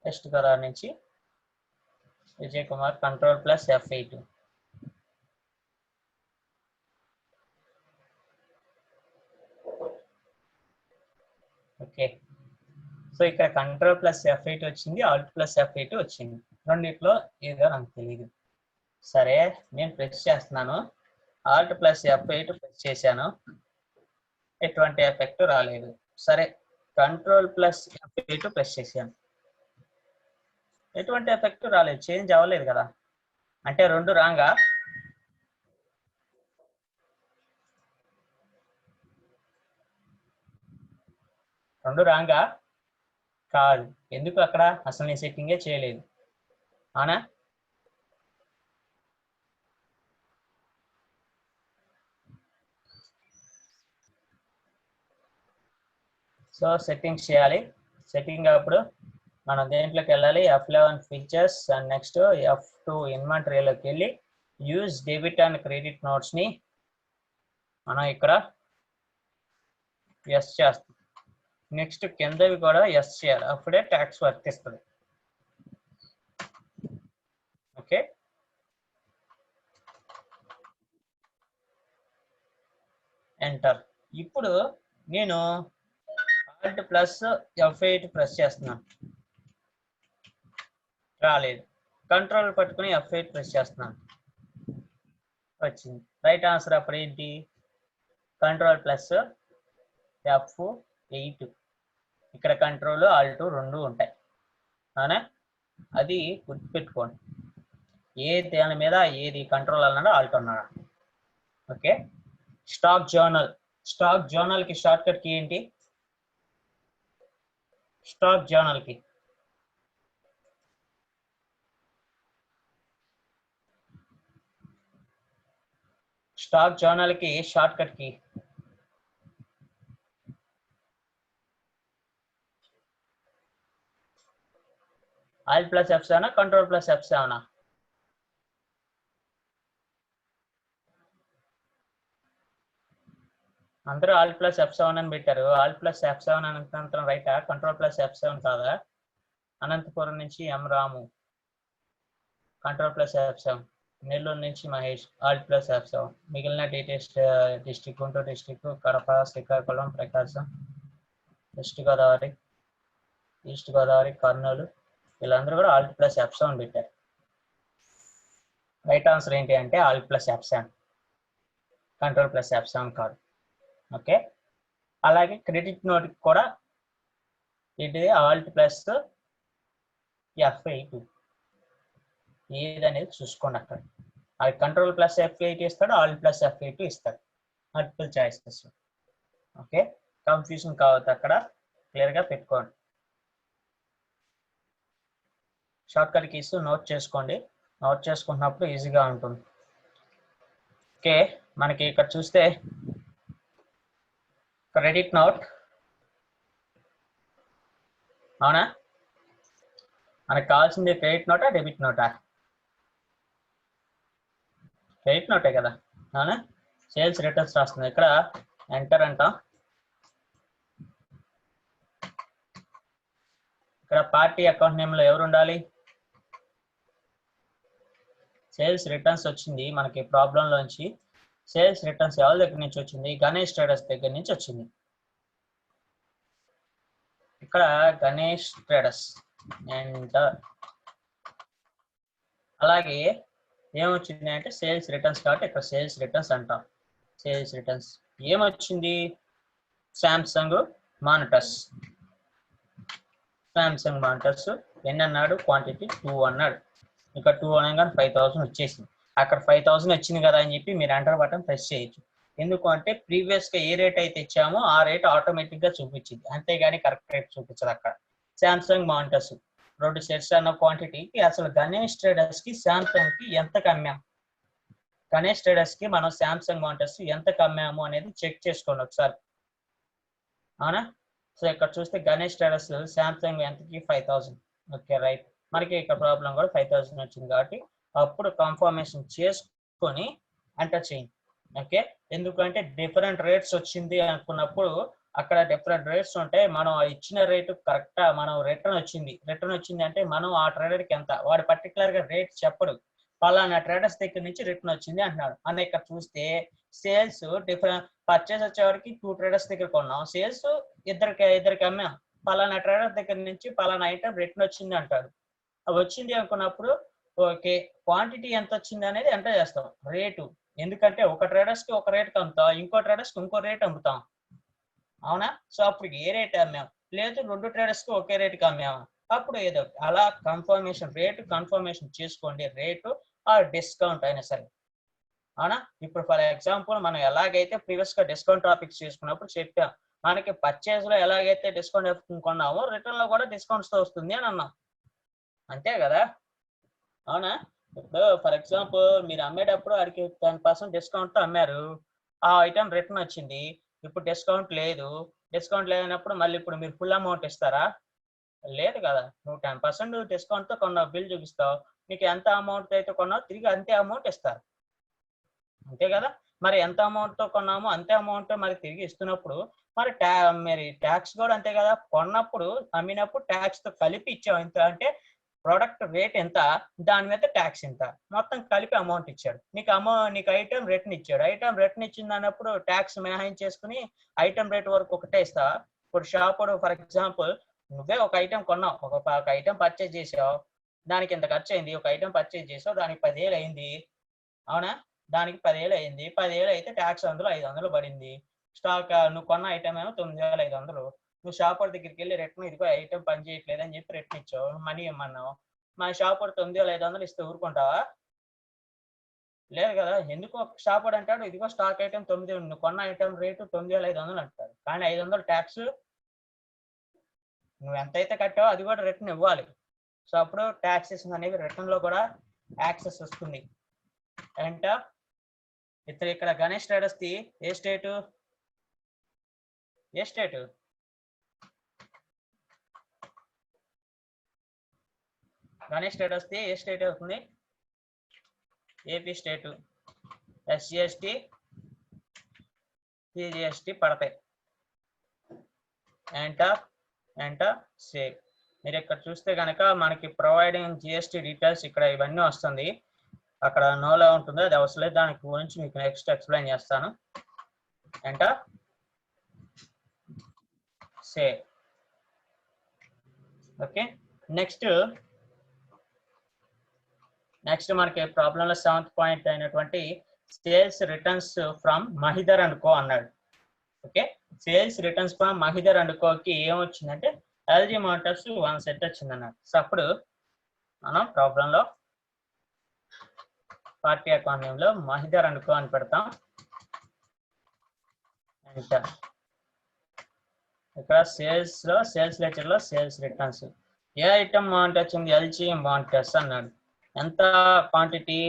West Godavari నుంచి Vijay Kumar control plus F8. Okay, so ఇక్కడ కంట్రోల్ ప్లస్ F8 వచ్చింది, ఆల్ట్ ప్లస్ F8 వచ్చింది. రెండిట్లో ఏదో నాకు తెలియదు. సరే, నేను ప్రెస్ చేస్తున్నాను. ఆల్ట్ ప్లస్ F8 ప్రెస్ చేశాను, ఎటువంటి ఎఫెక్ట్ రాలేదు. సరే, కంట్రోల్ ప్లస్ F8 ప్రెస్ చేశాను, ఎటువంటి ఎఫెక్ట్ రాలేదు, చేంజ్ అవ్వలేదు కదా. అంటే రెండు రాంగా? రెండు రాంగా కాదు. ఎందుకు? అక్కడ అసలు నేను సెట్టింగే చేయలేదు, అవునా? సో సెట్టింగ్స్ చేయాలి. సెట్టింగ్ అప్పుడు మనం దేంట్లోకి వెళ్ళాలి, F11 features and next F2 ఇన్వెంటరీలోకి వెళ్ళి యూజ్ డెబిట్ అండ్ క్రెడిట్ నోట్స్ని మనం ఇక్కడ ఎస్ చేస్తాం. నెక్స్ట్ కిందవి కూడా ఎస్ చేయాలి, అప్పుడే ట్యాక్స్ వర్తిస్తుంది. Okay, enter. ఇప్పుడు నేను Alt ప్లస్ F8 ప్రెస్ చేస్తున్నాను, రాలేదు. కంట్రోల్ పట్టుకుని F8 ప్రెస్ చేస్తున్నాను, వచ్చింది. రైట్ ఆన్సర్ అప్పుడు ఏంటి, కంట్రోల్ ప్లస్ F8. ఇక్కడ కంట్రోల్ ఆల్ట్ రెండు ఉంటాయి, అవునా? అది గుర్తుపెట్టుకోండి, ఏ దాని మీద ఏది కంట్రోల్ అన్నాడో ఆల్ట్ అన్నాడా. Okay, stock journal. Stock journal కి షార్ట్ కట్ కీ ఏంటి, స్టాక్ జర్నల్ కి shortcut key Alt plus F7, control plus F7. అందరూ Alt ప్లస్ F7 అని పెట్టారు. Alt ప్లస్ F7 అనంతరం రైటా, కంట్రోల్ ప్లస్ F7 కాదా? అనంతపురం నుంచి M Ramu, control plus F7. Nellore నుంచి మహేష్, Alt ప్లస్ F7. మిగిలిన details district Guntur district, Kadapa, Srikakulam, Prakasam, West Godavari, East Godavari, Kurnool, వీళ్ళందరూ కూడా Alt ప్లస్ F7 పెట్టారు. రైట్ ఆన్సర్ ఏంటి అంటే Alt plus F7, control plus F7 కాదు. ఓకే, అలాగే క్రెడిట్ నోట్ కూడా ఇది Alt ప్లస్ F8 ఏదనేది చూసుకోండి. అక్కడ అది కంట్రోల్ ప్లస్ F8 ఇస్తాడు, Alt ప్లస్ F8 ఇస్తాడు, మల్టిపుల్ చాయిసెస్. ఓకే, కన్ఫ్యూజన్ కావద్దు, అక్కడ క్లియర్గా పెట్టుకోండి. షార్ట్ కట్ కీస్ నోట్ చేసుకోండి, నోట్ చేసుకున్నప్పుడు ఈజీగా ఉంటుంది. ఓకే, మనకి ఇక్కడ చూస్తే క్రెడిట్ నోట్, అవునా? మనకు కావాల్సింది క్రెడిట్ నోటా డెబిట్ నోటా? క్రెడిట్ నోటే కదా, అవునా? సేల్స్ రిటర్న్స్ రాస్తుంది, ఇక్కడ ఎంటర్ అంటాం. ఇక్కడ పార్టీ అకౌంట్ నేమ్లో ఎవరు ఉండాలి, సేల్స్ రిటర్న్స్ వచ్చింది మనకి ప్రాబ్లంలోంచి. సేల్స్ రిటర్న్స్ ఎవరి దగ్గర నుంచి వచ్చింది, గణేష్ ట్రేడర్స్ దగ్గర నుంచి వచ్చింది. ఇక్కడ గణేష్ ట్రేడర్స్ ఎంటర్. అలాగే ఏమొచ్చింది అంటే సేల్స్ రిటర్న్స్, కాబట్టి ఇక్కడ సేల్స్ రిటర్న్స్ అంటాం. సేల్స్ రిటర్న్స్ ఏమొచ్చింది, శాంసంగ్ మానిటర్స్. శాంసంగ్ మానిటర్స్ ఎన్ని అన్నాడు, క్వాంటిటీ 2 అన్నాడు. ఇక్కడ 2 అనగానే 5000 వచ్చేసింది. అక్కడ 5000 వచ్చింది కదా అని చెప్పి మీరు ఎంటర్ బటన్ ప్రెస్ చేయొచ్చు. ఎందుకు అంటే ప్రీవియస్ గా ఏ రేట్ అయితే ఇచ్చామో ఆ రేట్ ఆటోమేటిక్ గా చూపించింది, అంతేగాని కరెక్ట్ రేట్ చూపించదు. అక్కడ శాంసంగ్ మానిటర్స్ 2 సెట్స్ అన్న క్వాంటిటీకి అసలు గణేష్ ట్రేడర్స్ కి శాంసంగ్ కి ఎంత కమ్మాం, గణేష్ ట్రేడర్స్ కి మనం శాంసంగ్ మానిటర్స్ ఎంత కమ్మాము అనేది చెక్ చేసుకోండి ఒకసారి, అవునా? సో ఇక్కడ చూస్తే గణేష్ ట్రేడర్స్ శాంసంగ్ ఎంతకి 5000. Okay, right. మనకి ఇక్కడ ప్రాబ్లం కూడా 5000 వచ్చింది, కాబట్టి అప్పుడు కన్ఫర్మేషన్ చేసుకొని ఎంటర్ చేయండి. ఓకే, ఎందుకంటే డిఫరెంట్ రేట్స్ వచ్చింది అనుకున్నప్పుడు అక్కడ డిఫరెంట్ రేట్స్ ఉంటాయి. మనం ఇచ్చిన రేటు కరెక్టా, మనం రిటర్న్ వచ్చింది అంటే మనం ఆ ట్రేడర్కి ఎంత, వాడు పర్టికులర్ గా రేట్ చెప్పడు, పలానా ట్రేడర్స్ దగ్గర నుంచి రిటర్న్ వచ్చింది అంటున్నాడు. అని ఇక్కడ చూస్తే సేల్స్ డిఫరెంట్, పర్చేస్ వచ్చేవాడికి 2 ట్రేడర్స్ దగ్గర కొన్నాం, సేల్స్ ఇద్దరికి అమ్మాం, పలానా ట్రేడర్ దగ్గర నుంచి పలానా ఐటమ్ రిటర్న్ వచ్చింది అంటాడు. వచ్చింది అనుకున్నప్పుడు ఓకే, క్వాంటిటీ ఎంత వచ్చింది అనేది ఎంటర్ చేస్తాం, రేటు. ఎందుకంటే ఒక ట్రేడర్స్ కి ఒక రేట్ అమ్ముతాం, ఇంకో ట్రేడర్స్ కి ఇంకో రేట్ అమ్ముతాం, అవునా? సో అప్పుడు ఏ రేట్ అమ్మాం, లేదు 2 ట్రేడర్స్ కి ఒకే రేటుకి అమ్మాము, అప్పుడు ఏదో అలా కన్ఫర్మేషన్ రేటు కన్ఫర్మేషన్ చేసుకోండి, రేటు ఆర్ డిస్కౌంట్ అయినా సరే, అవునా? ఇప్పుడు ఫర్ ఎగ్జాంపుల్ మనం ఎలాగైతే ప్రీవియస్ గా డిస్కౌంట్ టాపిక్స్ చేసుకున్నప్పుడు చెప్పాం, మనకి పర్చేజ్ లో ఎలాగైతే డిస్కౌంట్ కొన్నామో రిటర్న్ లో కూడా డిస్కౌంట్స్ తో వస్తుంది అని అన్నాం, అంతే కదా, అవునా? ఇప్పుడు ఫర్ ఎగ్జాంపుల్ మీరు అమ్మేటప్పుడు అడిగి 10% డిస్కౌంట్ తో అమ్మారు, ఆ ఐటమ్ రిటర్న్ వచ్చింది, ఇప్పుడు డిస్కౌంట్ లేనప్పుడు మళ్ళీ ఇప్పుడు మీరు ఫుల్ అమౌంట్ ఇస్తారా? లేదు కదా. నువ్వు 10% డిస్కౌంట్తో కొన్న బిల్ చూపిస్తావు, నీకు ఎంత అమౌంట్ అయితే కొన్నావు తిరిగి అంతే అమౌంట్ ఇస్తారు, అంతే కదా. మరి ఎంత అమౌంట్తో కొన్నామో అంతే అమౌంట్ మరి తిరిగి ఇస్తున్నప్పుడు మరి ట్యాక్స్ కూడా అంతే కదా. కొన్నప్పుడు అమ్మినప్పుడు ట్యాక్స్తో కలిపి ఇచ్చావు ఎంత అంటే ప్రోడక్ట్ రేట్ ఎంత, దాని మీద ట్యాక్స్ ఎంత, మొత్తం కలిపి అమౌంట్ ఇచ్చాడు. నీకు ఐటమ్ రిటర్న్ ఇచ్చాడు. ఐటమ్ రిటర్న్ ఇచ్చింది అన్నప్పుడు ట్యాక్స్ మినహాయించేసుకుని ఐటమ్ రేట్ వరకు ఒకటే ఇస్తావా? ఇప్పుడు షాప్ ఫర్ ఎగ్జాంపుల్ నువ్వే ఒక ఐటమ్ కొన్నావు, ఒక ఐటమ్ పర్చేజ్ చేసావు, దానికి ఎంత ఖర్చు అయింది, ఒక ఐటమ్ పర్చేజ్ చేసావు, దానికి 10,000 అయింది, అవునా? దానికి 10,000 అయింది. 10,000 అయితే ట్యాక్స్ అందులో 500 పడింది. స్టాక్ నువ్వు కొన్న ఐటమ్ ఏమో 9,500. నువ్వు షాపర్ దగ్గరికి వెళ్ళి రిటర్న్ ఇదిగో ఐటమ్ పని చేయట్లేదు అని చెప్పి రిటర్న్ ఇచ్చావు, మనీ ఇమ్మన్నావు. మా షాపర్ 9,500 ఇస్తే ఊరుకుంటావా? లేదు కదా. ఎందుకు షాపర్ అంటాడు ఇదిగో స్టాక్ ఐటమ్ 9, నువ్వు కొన్న ఐటమ్ రేటు 9,500 అంటాడు, కానీ 500 ట్యాక్స్ నువ్వు ఎంతైతే కట్టావో అది కూడా రిటర్న్ ఇవ్వాలి. సో అప్పుడు ట్యాక్సెస్ అనేవి రిటర్న్ లో కూడా యాక్సెస్ వస్తుంది. అంట ఇక్కడ గణేష్ ట్రేడర్స్ ది ఏ స్టేటు? గణేష్ ట్రేడర్స్ ది ఏ స్టేట్ అవుతుంది? ఏపీ స్టేటు. SGST CGST పడతాయి. Enter save. మీరు ఇక్కడ చూస్తే కనుక మనకి ప్రొవైడింగ్ GST డీటెయిల్స్ ఇక్కడ ఇవన్నీ వస్తుంది. అక్కడ నోలో ఉంటుంది, అది అవసరం లేదు, దానికి గురించి మీకు నెక్స్ట్ ఎక్స్ప్లెయిన్ చేస్తాను. Enter save. ఓకే. నెక్స్ట్ మనకి ప్రాబ్లంలో 7th పాయింట్ అయినటువంటి sales returns from Mahidhar and co అన్నాడు. Okay, sales returns from Mahidhar and కోకి ఏమొచ్చిందంటే LG మోటార్స్ 1 సెట్ వచ్చింది అన్నాడు. సో అప్పుడు మనం ప్రాబ్లంలో పార్టీ అకౌంట్ నేమ్ లో మహిధర్ అండ్ కో అని పెడతాం. ఇక్కడ సేల్స్ లెక్చర్ లో సేల్స్ రిటర్న్స్ ఏ ఐటమ్ అమౌంట్ వచ్చింది? LG మోటార్స్ అన్నాడు. ఎంత క్వాంటిటీ?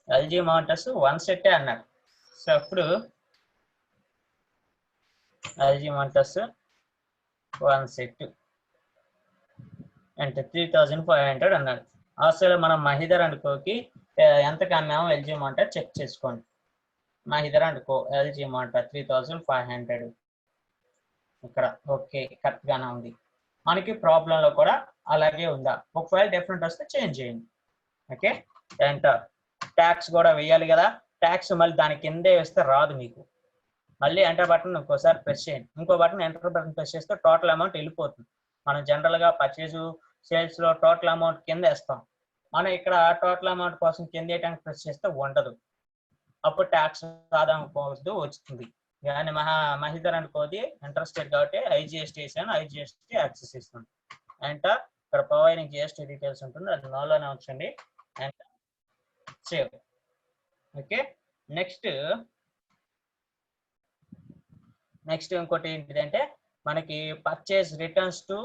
LG మోటార్స్ 1 సెట్ అన్నాడు. సో అప్పుడు LG మోటార్స్ 1 సెట్ అంటే 3,500 అన్నాడు. అసలు మనం మహిధర్ అండ్ కోకి ఎంతకు అమ్మామో LG మోటార్ చెక్ చేసుకోండి. Mahidhar and co LG motor 3,500 ఇక్కడ. ఓకే, కరెక్ట్ గానే ఉంది. మనకి ప్రాబ్లంలో కూడా అలాగే ఉందా? ఒకవేళ డిఫరెంట్ వస్తే చేంజ్ చేయండి. Okay, enter. ట్యాక్స్ కూడా వేయాలి కదా. ట్యాక్స్ మళ్ళీ దాని కిందే వేస్తే రాదు మీకు. మళ్ళీ ఎంటర్ బటన్ ఇంకోసారి ప్రెస్ చేయండి. ఇంకో బటన్ ఎంటర్ బటన్ ప్రెస్ చేస్తే టోటల్ అమౌంట్ వెళ్ళిపోతుంది. మనం జనరల్ గా పర్చేజ్ సేల్స్ లో టోటల్ అమౌంట్ కింద వేస్తాం. మనం ఇక్కడ టోటల్ అమౌంట్ కోసం కింద వేయడానికి ప్రెస్ చేస్తే ఉండదు. అప్పుడు ట్యాక్స్ ఆదాయం పోవద్దు వస్తుంది. కానీ మహిధర్ అండ్ కోది ఇంట్రెస్టెడ్ కాబట్టి IGST వేసాను, IGST యాక్సెస్ ఇస్తుంది. ఎంటర్. ఇక్కడ ప్రొవైడింగ్ GST డీటెయిల్స్ ఉంటుంది, అది నోలోనే ఉంచండి. Enter save. ఓకే, నెక్స్ట్ ఇంకోటి ఏంటిదంటే మనకి purchase returns to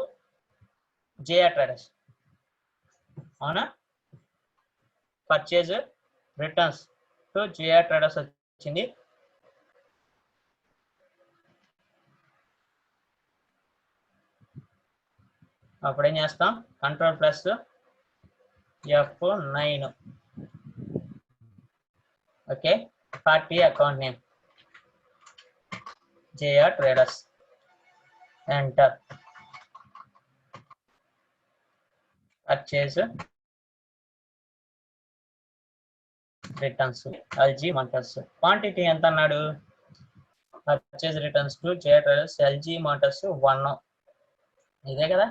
JR traders. అవునా? Purchase returns to JR traders వచ్చింది. అప్పుడు ఏం చేస్తాం? Control plus F9. Okay, party account name JR traders. Enter. Purchase returns LG motors. Quantity ఎంత అన్నాడు? Purchase returns to JR traders LG motors 1. ఇదే కదా,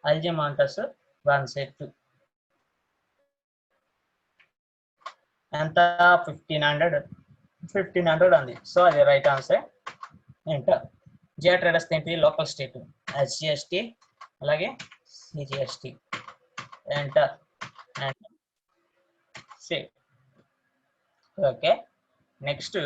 LG motors 1 set. ఎంత? 1,500 ఉంది. సో అది right answer. Enter. JR traders ఏంటి? Local state. SGST అలాగే CGST. Enter. Save. Okay, next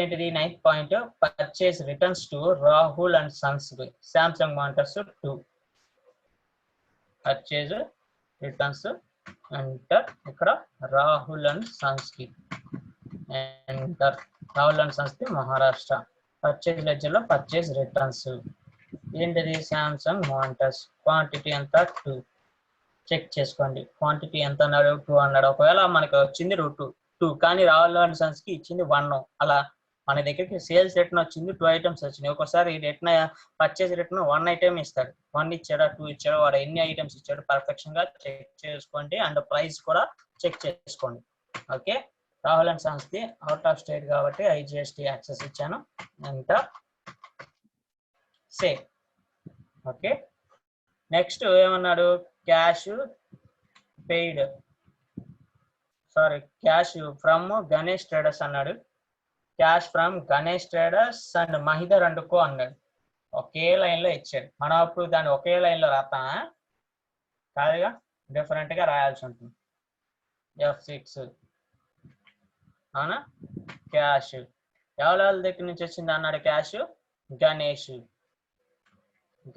ఏంటిది? 9th point purchase returns to Rahul and sons Samsung motors 2. Purchase returns enter. ఇక్కడ Rahul and sons కి enter. Rahul and sons కి Maharashtra. Purchase ledger లో purchase returns ఏంటిది Samsung monitors. Quantity ఎంత 2 check చేసుకోండి. Quantity ఎంత అన్నాడు 2 అన్నాడు. ఒకవేళ మనకి వచ్చింది 2 కానీ రాహుల్ అండ్ సన్స్ కి ఇచ్చింది 1 అలా మన దగ్గరికి సేల్స్ రిటర్న్ వచ్చింది 2 ఐటమ్స్ వచ్చినాయి. ఒకసారి రిటర్న్ పర్చేజ్ రిటర్న్ 1 ఐటమ్ ఇస్తాడు. 1 ఇచ్చాడా 2 ఇచ్చాడా వాడు ఎన్ని ఐటమ్స్ ఇచ్చాడు పర్ఫెక్షన్ గా చెక్ చేసుకోండి అండ్ ప్రైస్ కూడా చెక్ చేసుకోండి. Okay Rahul and sons the out of state కాబట్టి ఐజిఎస్టి యాక్సెస్ ఇచ్చాను. ఎంత సేవ్. ఓకే నెక్స్ట్ ఏమన్నాడు cash paid cash from Ganesh traders అన్నాడు. Cash from Ganesh traders and Mahidhar and co అన్నాడు. ఒకే లైన్ లో ఇచ్చాడు. మనం అప్పుడు దాన్ని ఒకే లైన్ లో రాస్తామా కాదుగా డిఫరెంట్ గా రాయాల్సి ఉంటుంది. F6 అవునా క్యాష్ ఎవరి దగ్గర నుంచి వచ్చింది అన్నాడు. క్యాష్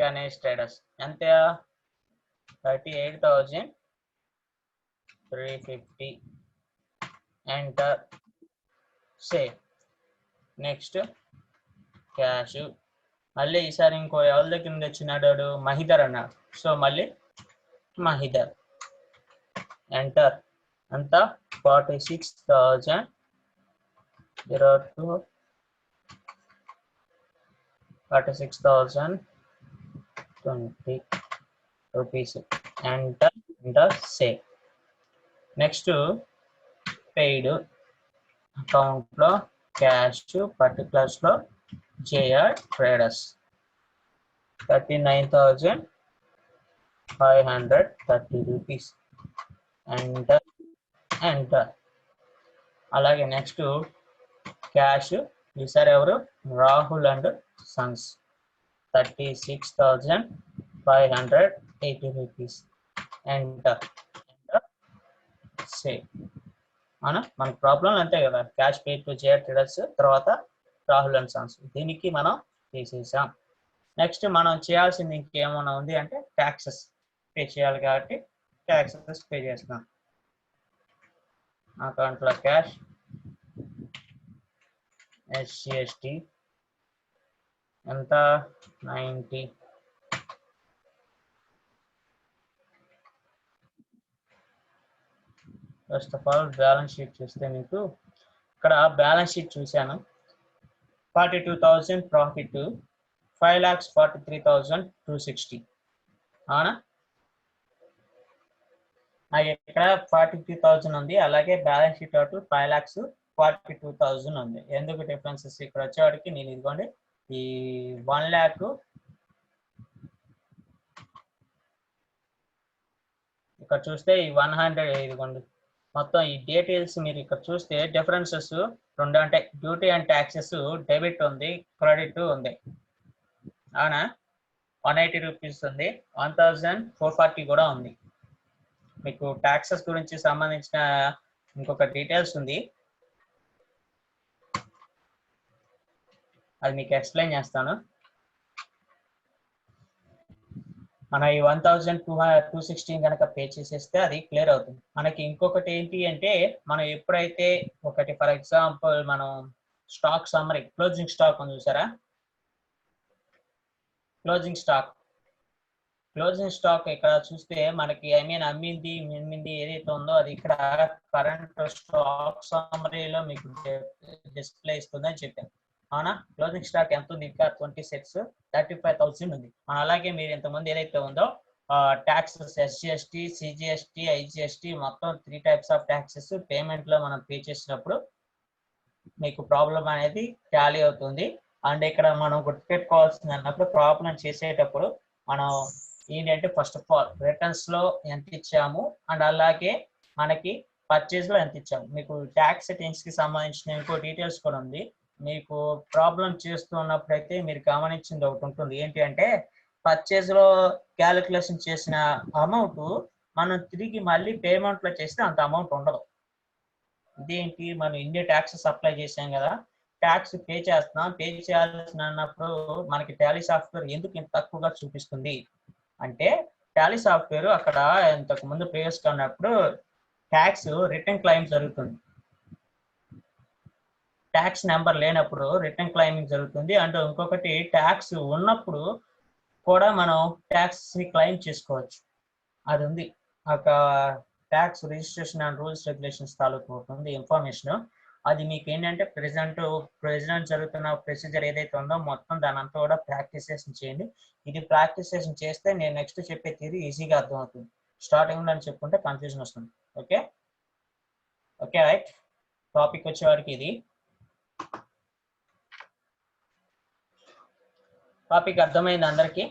గణేష్ ట్రేడర్స్ ఎంత 38,350 ఎంటర్ సేవ్. నెక్స్ట్ క్యాష్ మళ్ళీ ఈసారి ఇంకో ఎవరి దగ్గర నుంచి వచ్చినాడు మహిధర్ అన్నాడు. సో మళ్ళీ మహిధర్ ఎంటర్ అంతా 46,020 rupees enter save. Next paid account లో క్యాష్ పర్టికులర్స్ లో జేఆర్ ట్రేడర్స్ 39,530 రూపీస్ ఎంటర్. అలాగే నెక్స్ట్ క్యాష్ ఈసారి ఎవరు Rahul and sons 36,580 rupees enter save. మన ప్రాబ్లం అంతే కదా cash paid to JR traders తర్వాత రాహుల్ అండ్ సన్స్ దీనికి మనం తీసేసాం. నెక్స్ట్ మనం చేయాల్సింది ఇంకేమైనా ఉంది అంటే ట్యాక్సెస్ పే చేయాలి కాబట్టి ట్యాక్సెస్ పే చేస్తున్నాం. అకౌంట్లో క్యాష్ ఎస్జిఎస్టి ఎంత 90. First of all balance sheet చూస్తే మీకు ఇక్కడ బ్యాలెన్స్ షీట్ చూశాను 42,000 ప్రాఫిట్ 5,43,260 అవునా ఇక్కడ 43,000 ఉంది. అలాగే బ్యాలెన్స్ షీట్ అవుట్ 5,42,000 ఉంది. ఎందుకు డిఫరెన్సెస్ ఇక్కడ వచ్చేవాడికి నేను ఇదిగోండి ఈ 1 lakh ఇక్కడ చూస్తే ఈ 100 ఇదిగోండి మొత్తం ఈ డీటెయిల్స్ మీరు ఇక్కడ చూస్తే డిఫరెన్సెస్ రెండు అంటే డ్యూటీ అండ్ ట్యాక్సెస్ డెబిట్ ఉంది క్రెడిట్ ఉంది అవునా 180 రూపీస్ ఉంది 1,440 కూడా ఉంది. మీకు ట్యాక్సెస్ గురించి సంబంధించిన ఇంకొక డీటెయిల్స్ ఉంది అది మీకు ఎక్స్ప్లెయిన్ చేస్తాను. మన ఈ 1,216 కనుక పే చేసేస్తే అది క్లియర్ అవుతుంది. మనకి ఇంకొకటి ఏంటి అంటే మనం ఎప్పుడైతే ఒకటి ఫర్ ఎగ్జాంపుల్ మనం స్టాక్ సమ్మరీ క్లోజింగ్ స్టాక్ ఉంది చూసారా క్లోజింగ్ స్టాక్ ఇక్కడ చూస్తే మనకి అమ్మింది ఏదైతే ఉందో అది ఇక్కడ కరెంట్ స్టాక్ సమ్మరీలో మీకు డిస్ప్లే ఇస్తుందని చెప్పాను అవునా. క్లోజింగ్ స్టాక్ ఎంత ఉంది ఇంకా 20 sets 35,000 ఉంది. అలాగే మీరు ఇంతకుముందు ఏదైతే ఉందో ట్యాక్సెస్ ఎస్జిఎస్టి సిజిఎస్టి ఐజిఎస్టి మొత్తం 3 types ఆఫ్ ట్యాక్సెస్ పేమెంట్ లో మనం పే చేసినప్పుడు మీకు ప్రాబ్లం అనేది టాలీ అవుతుంది. అండ్ ఇక్కడ మనం గుర్తుపెట్టుకోవాల్సింది అన్నప్పుడు ప్రాబ్లం చేసేటప్పుడు మనం ఏంటంటే ఫస్ట్ ఆఫ్ ఆల్ రిటర్న్స్ లో ఎంత ఇచ్చాము అండ్ అలాగే మనకి పర్చేజ్ లో ఎంత ఇచ్చాము. మీకు ట్యాక్స్ సెట్టింగ్స్ కి సంబంధించిన ఇంకో డీటెయిల్స్ కూడా ఉంది. మీకు ప్రాబ్లం చేస్తున్నప్పుడు అయితే మీరు గమనించింది ఒకటి ఉంటుంది ఏంటి అంటే పర్చేజ్ లో క్యాలిక్యులేషన్ చేసిన అమౌంట్ మనం తిరిగి మళ్ళీ పేమెంట్ లో చేస్తే అంత అమౌంట్ ఉండదు. ఇదేంటి మనం ఇండియా ట్యాక్సెస్ అప్లై చేసాం కదా ట్యాక్స్ పే చేస్తున్నాం పే చేయాల్సిన అన్నప్పుడు మనకి టాలీ సాఫ్ట్వేర్ ఎందుకు ఇంత తక్కువగా చూపిస్తుంది అంటే టాలీ సాఫ్ట్వేర్ అక్కడ ఇంతకు ముందు ప్రీవియస్గా ఉన్నప్పుడు ట్యాక్స్ రిటర్న్ క్లెయిమ్ జరుగుతుంది. ట్యాక్స్ నెంబర్ లేనప్పుడు రిటర్న్ క్లెయిమింగ్ జరుగుతుంది. అండ్ ఇంకొకటి ట్యాక్స్ ఉన్నప్పుడు కూడా మనం ట్యాక్స్ ని క్లెయిమ్ చేసుకోవచ్చు. అది ఉంది ఒక tax registration and rules regulations తాలూకు ఉంది ఇన్ఫర్మేషన్. అది మీకు ఏంటంటే ప్రెసిడెంట్ జరుగుతున్న ప్రొసీజర్ ఏదైతే ఉందో మొత్తం దాని అంతా కూడా ప్రాక్టీసేషన్ చేయండి. ఇది ప్రాక్టీసేషన్ చేస్తే నేను నెక్స్ట్ చెప్పే తీరు ఈజీగా అర్థమవుతుంది. స్టార్టింగ్ అని చెప్పుకుంటే కన్ఫ్యూజన్ వస్తుంది. Okay okay right. టాపిక్ వచ్చేవాడికి ఇది టాపిక్ అర్థమైంది అందరికీ?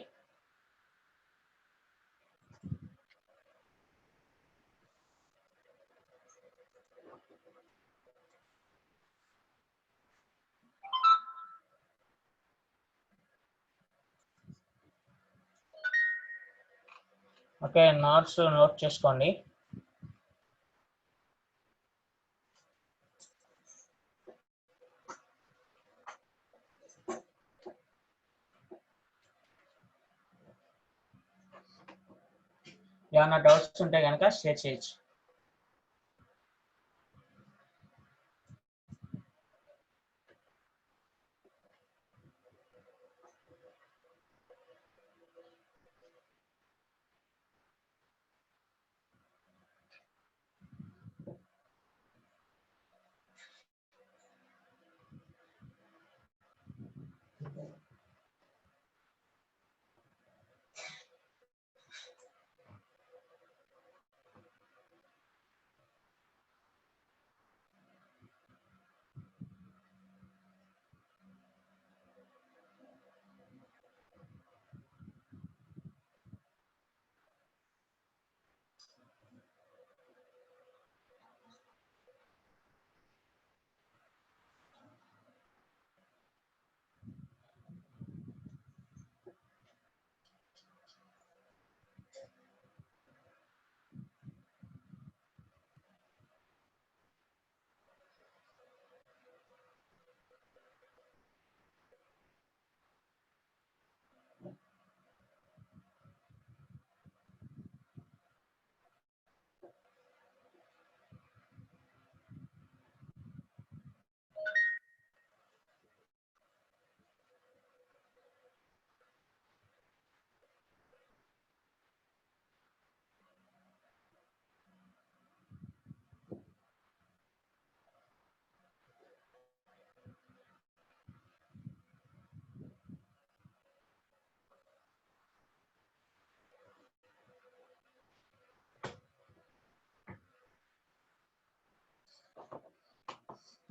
ఓకే, నోట్ చేసుకోండి. ఏమైనా డౌట్స్ ఉంటే కనుక షేర్ చేయొచ్చు.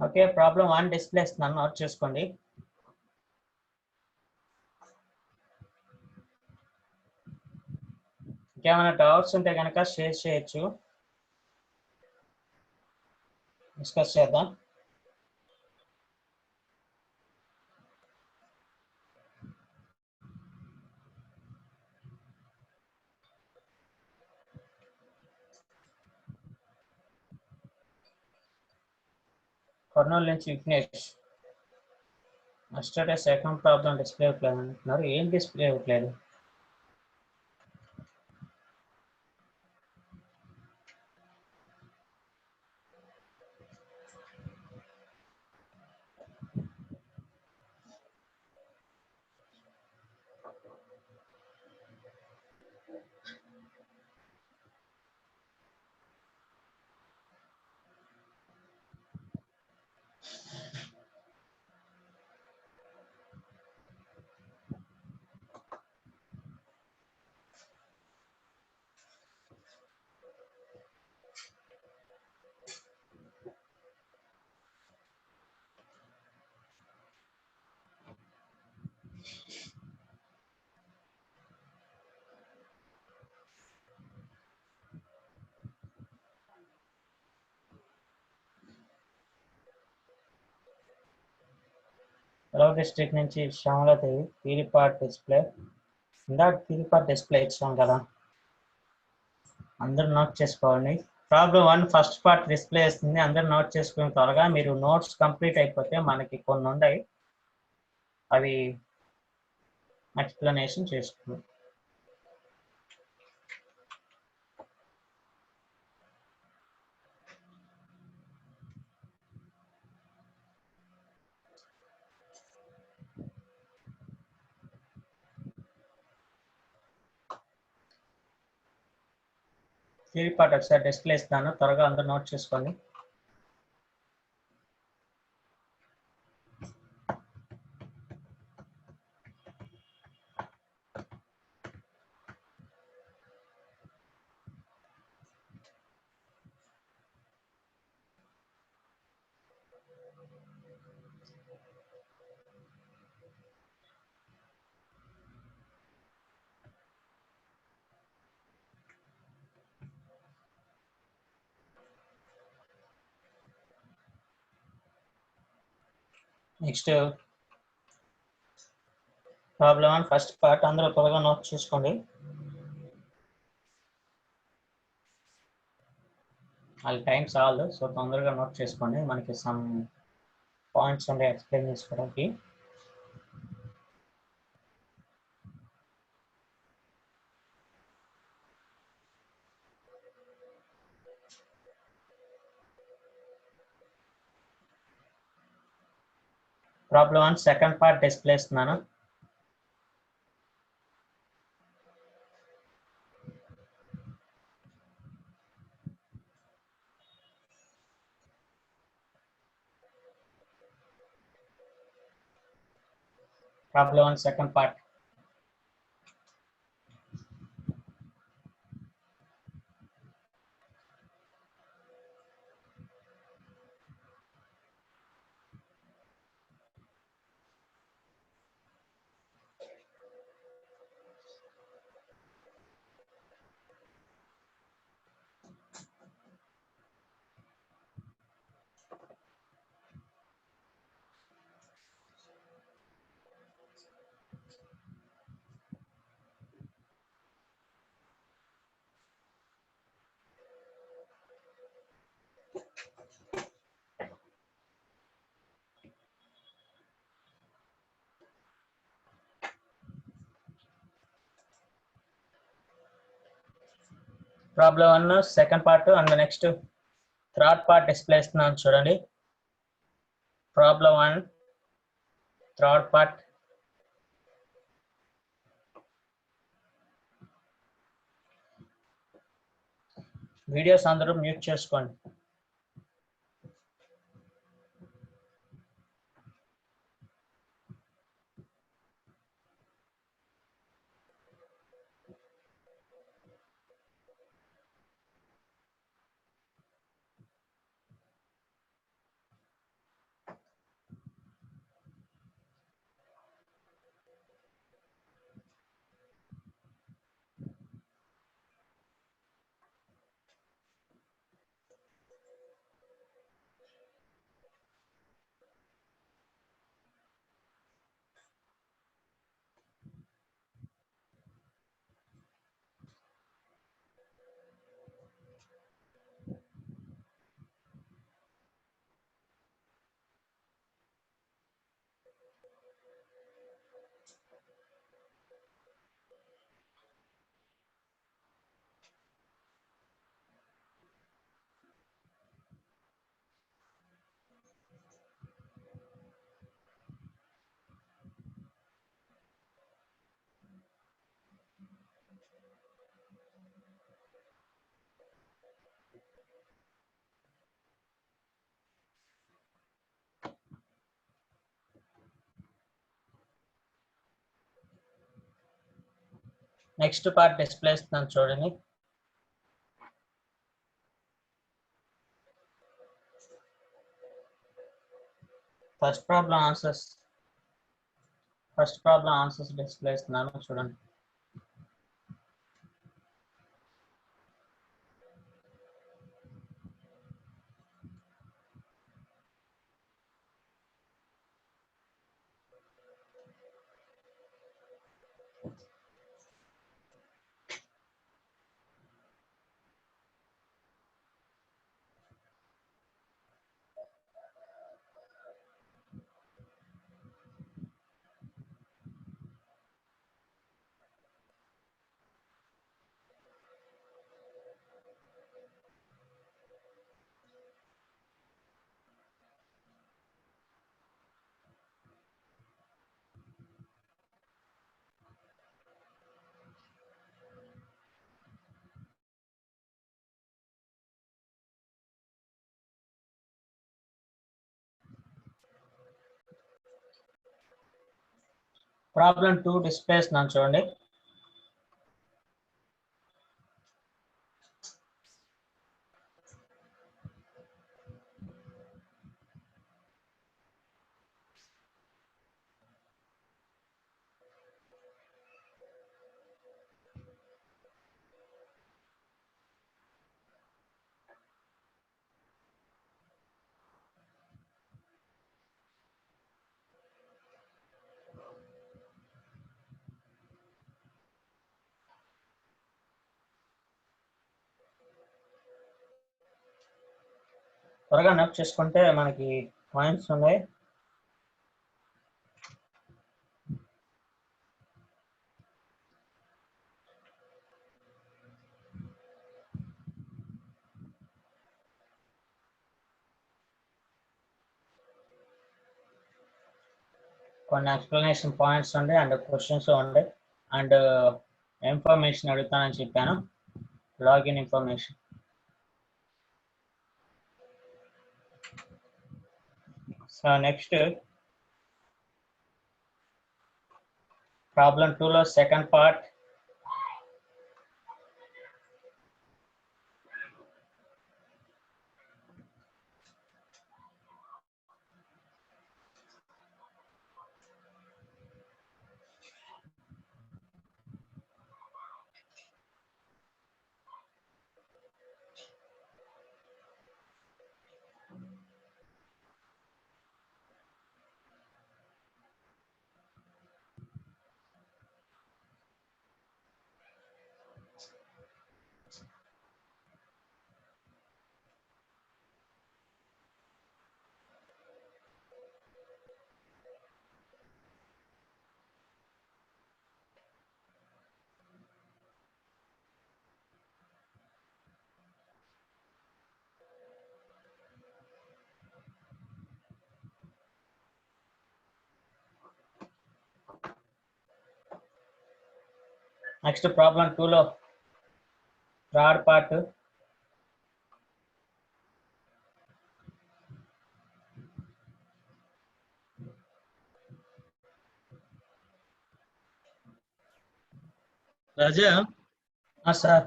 ఓకే, ప్రాబ్లం 1 డిస్ప్లే ఇస్తున్నాను, నోట్ చేసుకోండి. ఇంకేమైనా డౌట్స్ ఉంటే కనుక షేర్ చేయొచ్చు, డిస్కస్ చేద్దాం. కర్నూలు నుంచి Vignesh. Yesterday second problem display అవ్వట్లేదు అంటున్నారు. ఏం డిస్ప్లే అవ్వట్లేదు? రావు డిస్ట్రిక్ట్ నుంచి శ్యామలాదేవి. పీరిపాట్ డిస్ప్లే, ఇందాక పీరిపాట్ డిస్ప్లే ఇచ్చాం కదా, అందరూ నోట్ చేసుకోండి. ప్రాబ్లం 1 ఫస్ట్ పార్ట్ డిస్ప్లే ఇస్తుంది, అందరూ నోట్ చేసుకున్న త్వరగా. మీరు నోట్స్ కంప్లీట్ అయిపోతే మనకి కొన్ని ఉన్నాయి, అవి ఎక్స్ప్లెనేషన్ చేసుకోండి. థియరీ పార్ట్ ఒకసారి డిస్ప్లే ఇస్తాను, త్వరగా అందరూ నోట్ చేసుకోండి. నెక్స్ట్ ప్రాబ్లమ్ 1 ఫస్ట్ పార్ట్ అందరూ త్వరగా నోట్ చేసుకోండి. వాళ్ళ టైం చాలు, సో తొందరగా నోట్ చేసుకోండి. మనకి సమ్ పాయింట్స్ ఉండే ఎక్స్ప్లెయిన్ చేసుకోవడానికి. ప్రాబ్లమ్ 1 సెకండ్ పార్ట్ డిస్ప్లే ఇస్తున్నాను. Problem 1 second part. Problem 1 second part and next third part display ఇస్తున్నాను చూడండి. Problem 1 third part. వీడియోస్ అందరూ మ్యూట్ చేసుకోండి. నెక్స్ట్ పార్ట్ డిస్ప్లే ఇస్తున్నాను చూడండి. ఫస్ట్ ప్రాబ్లం ఆన్సర్స్ డిస్ప్లే ఇస్తున్నాను చూడండి. ప్రాబ్లం 2 డిస్ప్లే చేస్తున్నాను చూడండి. త్వరగా నోట్ చేసుకుంటే మనకి పాయింట్స్ ఉన్నాయి. కొన్ని ఎక్స్ప్లెనేషన్ పాయింట్స్ ఉండే అండ్ క్వశ్చన్స్ ఉండే అండ్ ఇన్ఫర్మేషన్ అడుగుతానని చెప్పాను. Login information. So next problem 2లో సెకండ్ పార్ట్. నెక్స్ట్ ప్రాబ్లం 2లో థర్డ్ పార్ట్.
రాజా,
సార్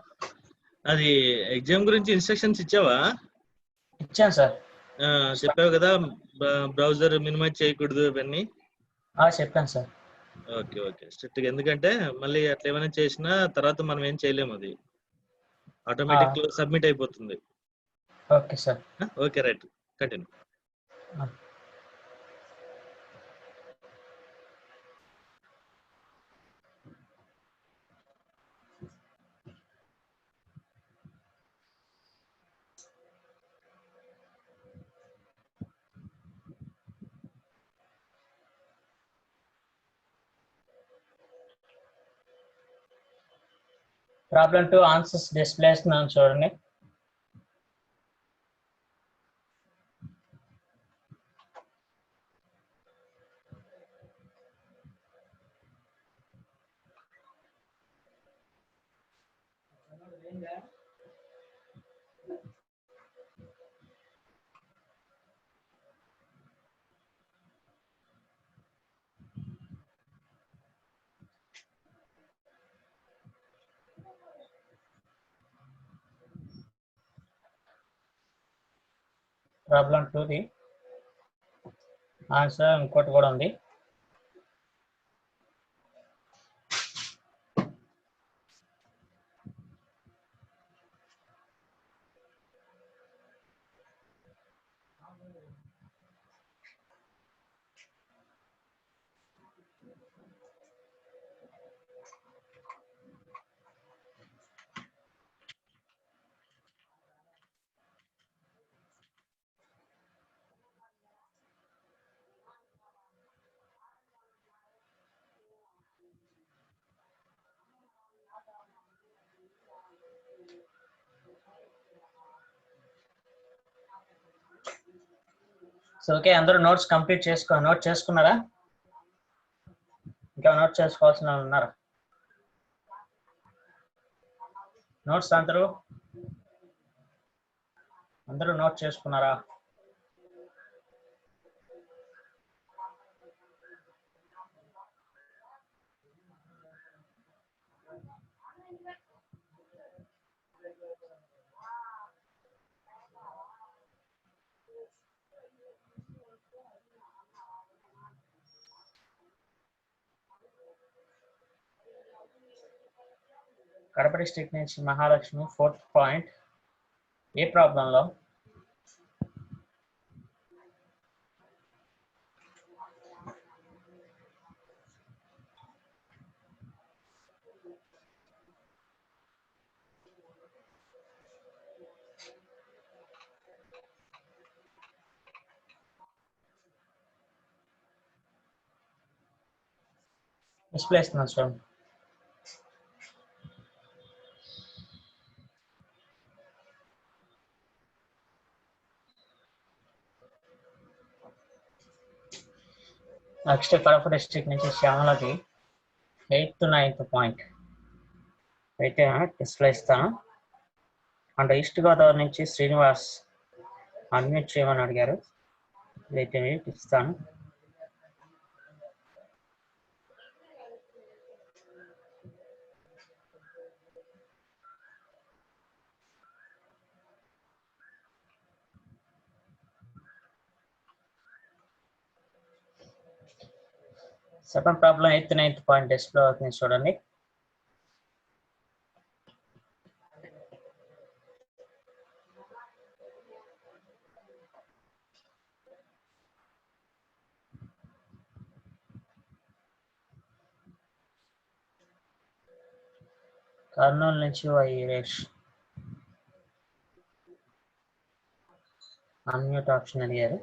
అది ఎగ్జామ్ గురించి ఇన్స్ట్రక్షన్స్ ఇచ్చావా?
ఇచ్చాను సార్.
చెప్పావు కదా, బ్రౌజర్ మినిమైజ్ చేయకూడదు ఇవన్నీ.
చెప్పాను సార్.
ఓకే ఓకే, స్ట్రిక్ట్ గా. ఎందుకంటే మళ్ళీ అట్లా ఏమైనా చేసినా తర్వాత మనం ఏం చేయలేము, అది ఆటోమేటిక్ సబ్మిట్ అయిపోతుంది.
Okay sir.
Okay, right, continue.
Problem 2 answers display చేస్తున్నాను చూడండి. ప్రాబ్లం 2ది ఆన్సర్ ఇంకోటి కూడా ఉంది. సో ఓకే, అందరూ నోట్ చేసుకున్నారా? ఇంకా నోట్ చేసుకోవాల్సిన వాళ్ళు ఉన్నారా? నోట్స్ అందరూ నోట్ చేసుకున్నారా? కడప డిస్ట్రిక్ట్ నుంచి మహాలక్ష్మి 4th పాయింట్. ఏ ప్రాబ్లంలో? డిస్ప్లే ఇస్తున్నాను చూడండి. నెక్స్ట్ కడప డిస్ట్రిక్ట్ నుంచి శ్యామలకి 8th 9th పాయింట్ అయితే డిస్ప్లే ఇస్తాను. అండ్ ఈస్ట్ గోదావరి నుంచి శ్రీనివాస్ అన్మ్యూట్ చేయమని అడిగారు. అయితే ఇస్తాను. Second problem 8th 9th point display అవుతుంది చూడండి. కర్నూలు నుంచి వైరేష్ అన్మ్యూట్ ఆప్షన్ అడిగారు.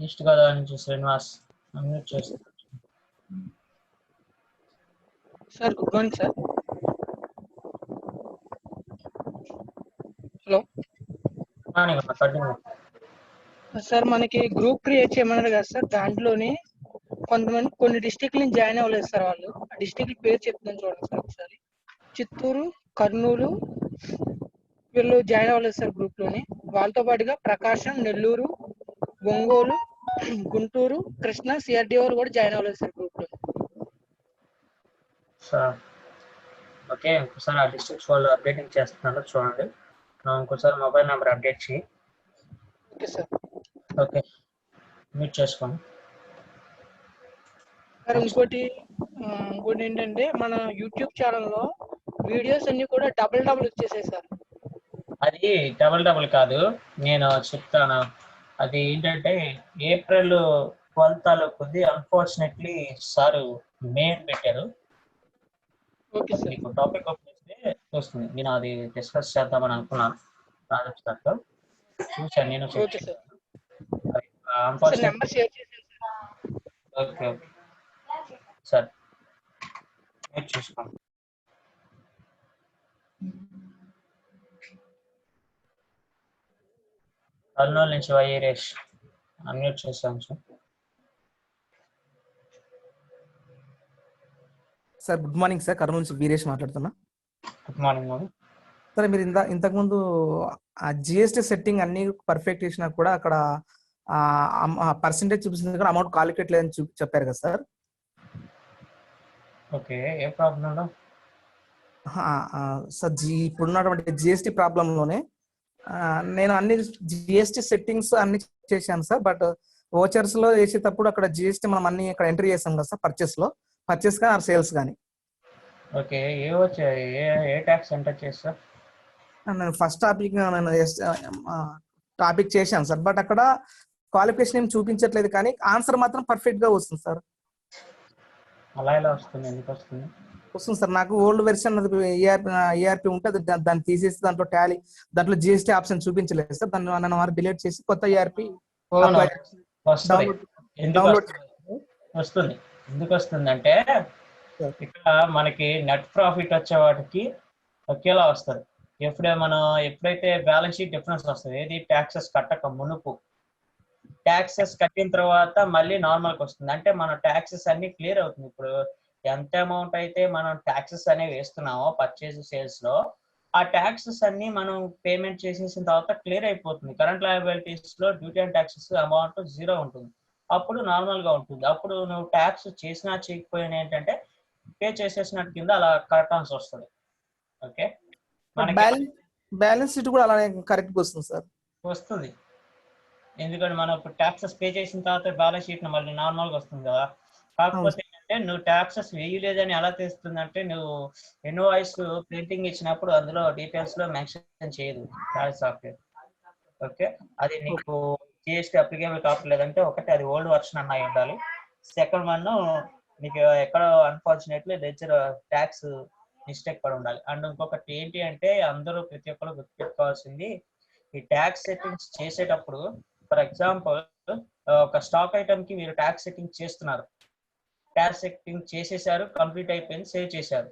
ఈస్ట్ గోదావరి నుంచి శ్రీనివాస్ అన్మ్యూట్ చేస్తారు.
Sir good morning sir. Hello sir, మనకి గ్రూప్ క్రియేట్ చేయమన్నారు కదా సార్, దాంట్లోని కొంతమంది కొన్ని డిస్ట్రిక్ట్ నుంచి జాయిన్ అవ్వలేదు సార్. వాళ్ళు ఆ డిస్ట్రిక్ట్ పేరు చెప్తాను చూడండి సార్ ఒకసారి. చిత్తూరు, కర్నూలు వీళ్ళు జాయిన్ అవ్వలేదు సార్ గ్రూప్ లోని. వాళ్ళతో పాటుగా ప్రకాశం, నెల్లూరు, ఒంగోలు, గుంటూరు, కృష్ణా, సిఆర్డిఓ కూడా జాయిన్ అవ్వలేదు సార్ గ్రూప్ లో.
సార్ ఓకే, ఇంకోసారి ఆ డిస్ట్రిక్ట్స్ వాళ్ళు అప్డేటింగ్ చేస్తున్నారు చూడండి. ఇంకోసారి మొబైల్ నెంబర్ అప్డేట్ చేయి.
Okay sir.
ఓకే, మ్యూట్ చేసుకోండి
సార్. ఇంకోటి ఏంటంటే మన యూట్యూబ్ ఛానల్లో వీడియోస్ అన్ని కూడా డబుల్ వచ్చేసాయి సార్.
అది డబుల్ కాదు, నేను చెప్తాను. అది ఏంటంటే ఏప్రిల్ 12th తాలూకుంది. అన్ఫార్చునేట్లీ సార్ మే పెట్టారు.
Okay sir.
మీకు టాపిక్ వస్తే వస్తుంది. నేను అది డిస్కస్ చేద్దామని అనుకున్నాను ప్రాజెక్ట్ సార్తో. చూసాను నేను.
Okay sir.
Okay okay sir, మీరు చూసుకోండి. కర్నూలు నుంచి వైరేష్ అన్మ్యూట్ చేశాను sir.
Sir good morning sir. Kurnool నుంచి వీరేష్ మాట్లాడుతున్నా.
Good morning
sir. మీరు ఇంతకుముందు ఆ జిఎస్టీ సెట్టింగ్ అన్ని పర్ఫెక్ట్ చేసినా కూడా అక్కడ పర్సెంటేజ్ చూపిస్తుంది కానీ అమౌంట్ కాలిక్యులేట్ లేదని చెప్పారు కదా సార్.
ఓకే, ఏ ప్రాబ్లంలో
సార్? ఇప్పుడున్నటువంటి జిఎస్టీ ప్రాబ్లంలోనే నేను అన్ని జిఎస్టీ సెట్టింగ్స్ అన్ని చేశాను సార్. బట్ ఓచర్స్ లో వేసేటప్పుడు అక్కడ జిఎస్టీ మనం అన్ని ఇక్కడ ఎంట్రీ చేసాం కదా సార్. పర్చేస్ కానీ ఆర్ సేల్స్ కానీ.
ఓకే, ఏ ట్యాక్స్ ఎంటర్ చేస్తారు?
నేను ఫస్ట్ టాపిక్ చేశాను సార్. బట్ అక్కడ క్వాలిఫికేషన్ ఏం చూపించట్లేదు కానీ ఆన్సర్ మాత్రం పర్ఫెక్ట్ గా వస్తుంది సార్.
అలా ఎలా వస్తుంది? ఎందుకు వస్తుంది?
వస్తుంది సార్. నాకు ఓల్డ్ వెర్షన్ ఈఆర్పి ఉంటే దాన్ని తీసేసి దాంట్లో టాలీ, దాంట్లో జిఎస్టీ ఆప్షన్ చూపించలేదు సార్. దాన్ని నన్ను వారు డిలీట్ చేసి కొత్త ఈఆర్పి అప్లై
వస్తుంది. ఎందుకు
డౌన్లోడ్
వస్తుంది ఎందుకు వస్తుందంటే ఇక్కడ మనకి నెట్ ప్రాఫిట్ వచ్చే వాటికి ఒకేలా వస్తుంది. ఎప్పుడైతే బ్యాలెన్స్ షీట్ డిఫరెన్స్ వస్తుంది, ఏది ట్యాక్సెస్ కట్టక మునుపు, ట్యాక్సెస్ కట్టిన తర్వాత మళ్ళీ నార్మల్కి వస్తుంది. అంటే మన ట్యాక్సెస్ అన్ని క్లియర్ అవుతుంది. ఇప్పుడు ఎంత అమౌంట్ అయితే మనం ట్యాక్సెస్ అనేవి వేస్తున్నామో పర్చేజ్ సేల్స్ లో, ఆ ట్యాక్సెస్ అన్ని మనం పేమెంట్ చేసేసిన తర్వాత క్లియర్ అయిపోతుంది. కరెంట్ లయబిలిటీస్ లో డ్యూటీ అండ్ ట్యాక్సెస్ అమౌంట్ 0 ఉంటుంది. అప్పుడు నార్మల్ గా ఉంటుంది. అప్పుడు నువ్వు ట్యాక్స్ చేసినా చేయకపోయినా ఏంటంటే పే చేసేసినట్టు కింద అలా కట్టాల్సి వస్తుంది. ఓకే,
బ్యాలెన్స్ షీట్ కూడా అలానే కరెక్ట్ వస్తుంది సార్.
వస్తుంది. ఎందుకంటే మనం ఇప్పుడు ట్యాక్సెస్ పే చేసిన తర్వాత బ్యాలెన్స్ షీట్ మళ్ళీ నార్మల్గా వస్తుంది కదా. కాకపోతే ఏంటంటే నువ్వు ట్యాక్సెస్ వేయలేదని ఎలా తెలుస్తుందంటే, నువ్వు ఇన్వాయిస్ ప్రింటింగ్ ఇచ్చినప్పుడు అందులో డీటెయిల్స్ లో మెన్షన్ చేయదు టాలీ సాఫ్ట్వేర్. ఓకే, అది నీకు జిఎస్టీ అప్లికేబుల్ కావట్లేదంటే ఒకటి అది ఓల్డ్ వర్షన్ అన్న అయి ఉండాలి. సెకండ్ వన్ నీకు ఎక్కడ అన్ఫార్చునేట్లీ లెడ్జర్ ట్యాక్స్ మిస్టేక్ పడి ఉండాలి. అండ్ ఇంకొకటి ఏంటి అంటే అందరూ ప్రతి ఒక్కరు గుర్తుపెట్టుకోవాల్సింది, ఈ ట్యాక్స్ సెట్టింగ్స్ చేసేటప్పుడు ఫర్ ఎగ్జాంపుల్ ఒక స్టాక్ ఐటమ్ కి మీరు ట్యాక్స్ సెట్టింగ్ చేస్తున్నారు, ట్యాక్స్ సెట్టింగ్ చేసేసారు, కంప్లీట్ అయిపోయింది, సేవ్ చేశారు.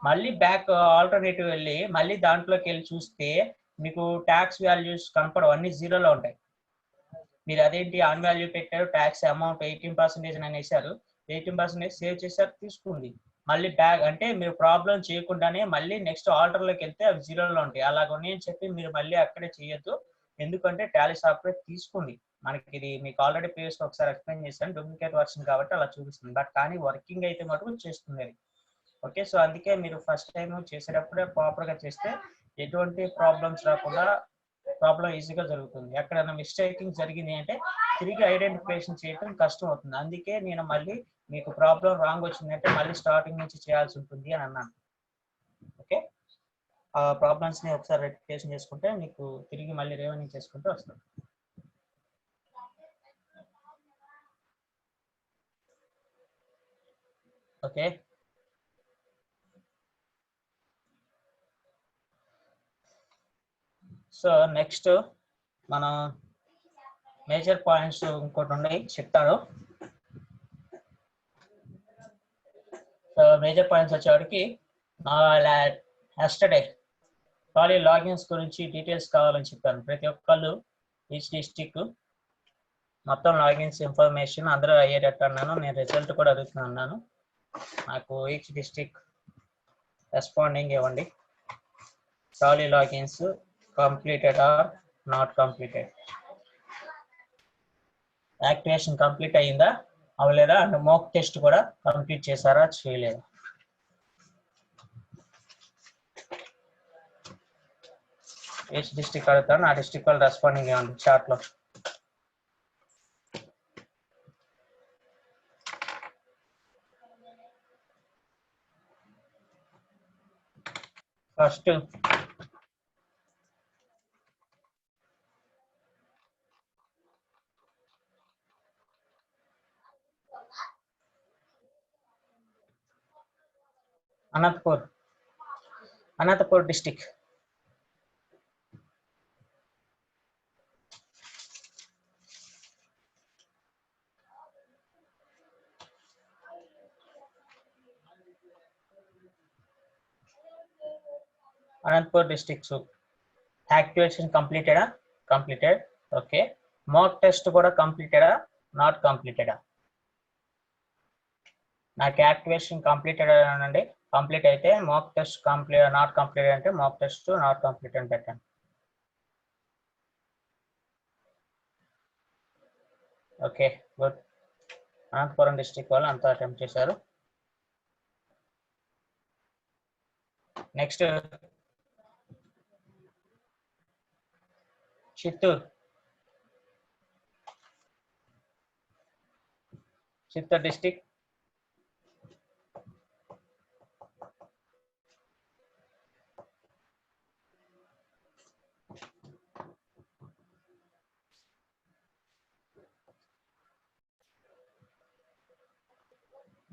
మళ్ళీ బ్యాక్ ఆల్టర్నేటివ్ వెళ్ళి మళ్ళీ దాంట్లోకి వెళ్ళి చూస్తే మీకు ట్యాక్స్ వాల్యూస్ కనపడవు, అన్ని 0లో ఉంటాయి. మీరు అదేంటి ఆన్ వాల్యూ పెట్టారు, ట్యాక్స్ అమౌంట్ 18% అని వేసారు, 18% సేవ్ చేశారు, తీసుకుంది. మళ్ళీ బ్యాక్ అంటే మీరు ప్రాబ్లం చేయకుండానే మళ్ళీ నెక్స్ట్ ఆర్డర్లోకి వెళ్తే అవి 0లో ఉంటాయి. అలాగ ఉన్నాయని చెప్పి మీరు మళ్ళీ అక్కడే చేయొద్దు. ఎందుకంటే టాలీ సాఫ్ట్వేర్ తీసుకుంది. మనకి ఇది మీకు ఆల్రెడీ ప్రీవియస్ ఒకసారి ఎక్స్ప్లెయిన్ చేశాను, డూప్లికేట్ వర్షన్ కాబట్టి అలా చూపిస్తుంది. బట్ కానీ వర్కింగ్ అయితే మటుకు చేస్తుంది అది. ఓకే, సో అందుకే మీరు ఫస్ట్ టైం చేసేటప్పుడే ప్రాపర్గా చేస్తే ఎటువంటి ప్రాబ్లమ్స్ రాకుండా ప్రాబ్లం ఈజీగా జరుగుతుంది. ఎక్కడైనా మిస్టేకింగ్ జరిగింది అంటే తిరిగి ఐడెంటిఫికేషన్ చేయడం కష్టం అవుతుంది. అందుకే నేను మళ్ళీ మీకు ప్రాబ్లం రాంగ్ వచ్చిందంటే మళ్ళీ స్టార్టింగ్ నుంచి చేయాల్సి ఉంటుంది అని అన్నాను. ఓకే, ఆ ప్రాబ్లమ్స్ ని ఒకసారి రెక్టిఫికేషన్ చేసుకుంటే మీకు తిరిగి మళ్ళీ రెవెన్యూ చేసుకుంటూ వస్తుంది. ఓకే, సో నెక్స్ట్ మనం మేజర్ పాయింట్స్ ఇంకోటి ఉన్నాయి చెప్తాను. సో మేజర్ పాయింట్స్ వచ్చేవాడికి ఎస్టర్డే టాలీ లాగిన్స్ గురించి డీటెయిల్స్ కావాలని చెప్పాను. ప్రతి ఒక్కళ్ళు ఈచ్ డిస్టిక్ మొత్తం లాగిన్స్ ఇన్ఫర్మేషన్ అందరూ అయ్యేటట్టు అన్నాను. నేను రిజల్ట్ కూడా అడుగుతున్నాను. నాకు ఈచ్ డిస్టిక్ రెస్పాండింగ్ ఇవ్వండి. Tally logins completed or not completed, activation complete అయ్యిందా అవ్వలేదా, అండ్ మోక్ టెస్ట్ కూడా కంప్లీట్ చేశారా చేయలేదా. ఈచ్ డిస్టిక్ అడుగుతాను. ఆ డిస్టిక్ వాళ్ళు రెస్పాండింగ్ ఇవ్వండి చాట్ లో. First Anantapur district. Anantapur districts activation కంప్లీటెడా, కంప్లీటెడ్. ఓకే, మోక్ టెస్ట్ కూడా కంప్లీటెడా, నాట్ కంప్లీటెడా. నాకు యాక్టివేషన్ కంప్లీటెడ్ అనండి, కంప్లీట్ అయితే mock test complete, not complete అంటే మోక్ టెస్ట్ నాట్ కంప్లీట్ అని పెట్టండి. ఓకే గుడ్, అనంతపురం డిస్ట్రిక్ట్ వాళ్ళు అంతా అటెంప్ట్ చేశారు. Next Chittoor. Chittoor district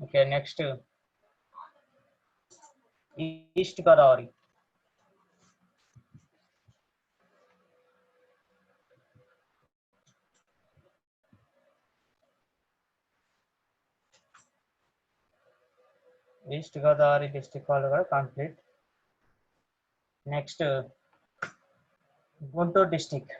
okay. Next East Godavari. East Godavari district వాళ్ళు కూడా complete. Next Guntur district.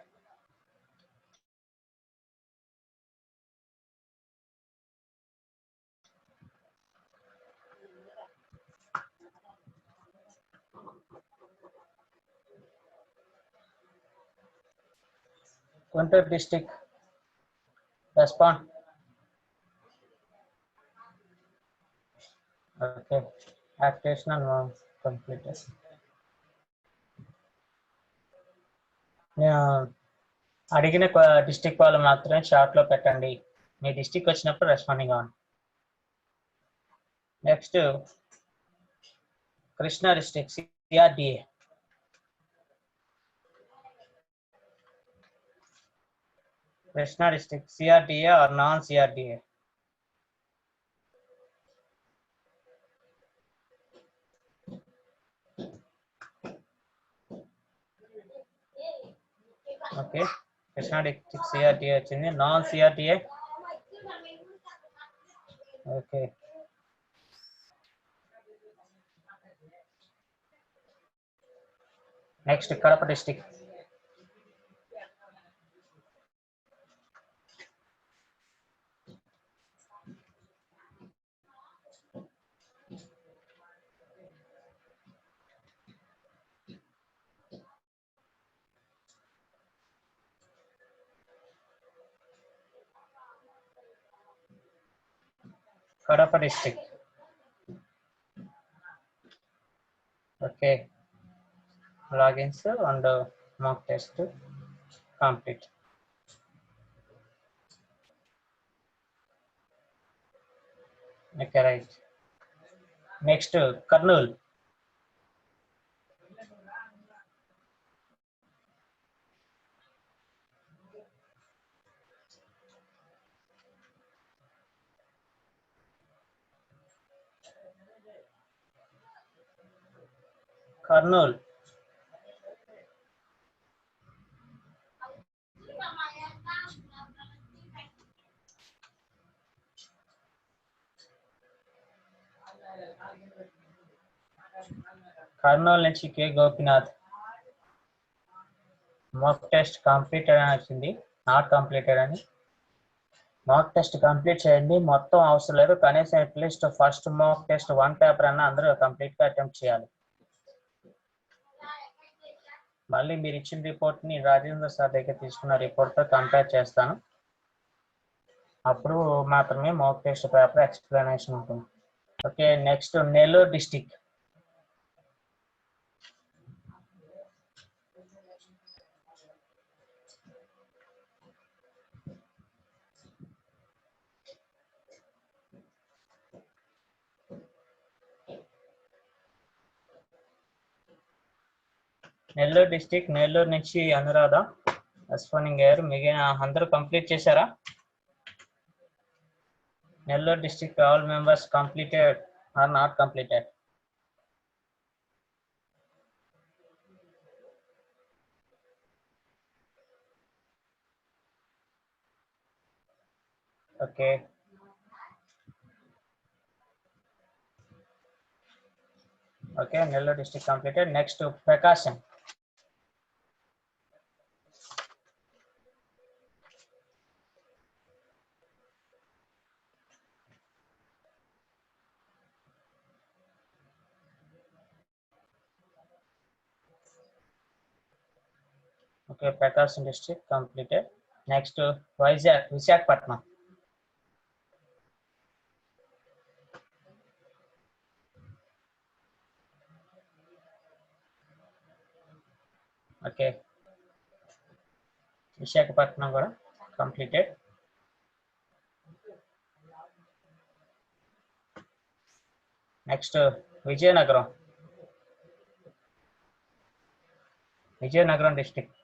Guntur district respond. Okay, activation and complete. అడిగిన డిస్టిక్ వాళ్ళు మాత్రమే షార్ట్ లో పెట్టండి. మీ డిస్టిక్ వచ్చినప్పుడు రెస్పాండింగ్ అవ్వండి. Next Krishna district CRDA. Krishna district CRDA or non CRDA? Okay, Krishna district CRDA వచ్చింది. Non CRDA? Okay, next Kadapa district. Kadapa district. Okay, logins and mock test complete. Okay, right. Next Kurnool. Kurnool. Kurnool నుంచి కే గోపినాథ్. మాక్ టెస్ట్ కంప్లీటెడ్ అని వచ్చింది, not completed అని. మాక్ test complete చేయండి, మొత్తం అవసరం లేదు, కనీసం at least first mock test 1 paper అన్న అందరూ కంప్లీట్ గా అటెంప్ట్ చేయాలి. మళ్ళీ మీరు ఇచ్చిన రిపోర్ట్ ని రాజేంద్ర సార్ దగ్గర తీసుకున్న రిపోర్ట్ తో కంపేర్ చేస్తాను, అప్పుడు మాత్రమే మాక్ టెస్ట్ పేపర్ ఎక్స్ప్లెనేషన్ ఉంటుంది. Okay, next Nellore district. Nellore district, Nellore నుంచి అనురాధ రెస్పాండింగ్ అయ్యారు. మిగిలిన అందరూ కంప్లీట్ చేశారా? Nellore district all members completed or not completed? Okay, okay, Nellore district completed. Next Prakasam. Okay, Prakasam district completed. Next Vizag, Visakhapatnam. Okay, Visakhapatnam కూడా completed. Next Vizianagaram. Vizianagaram district.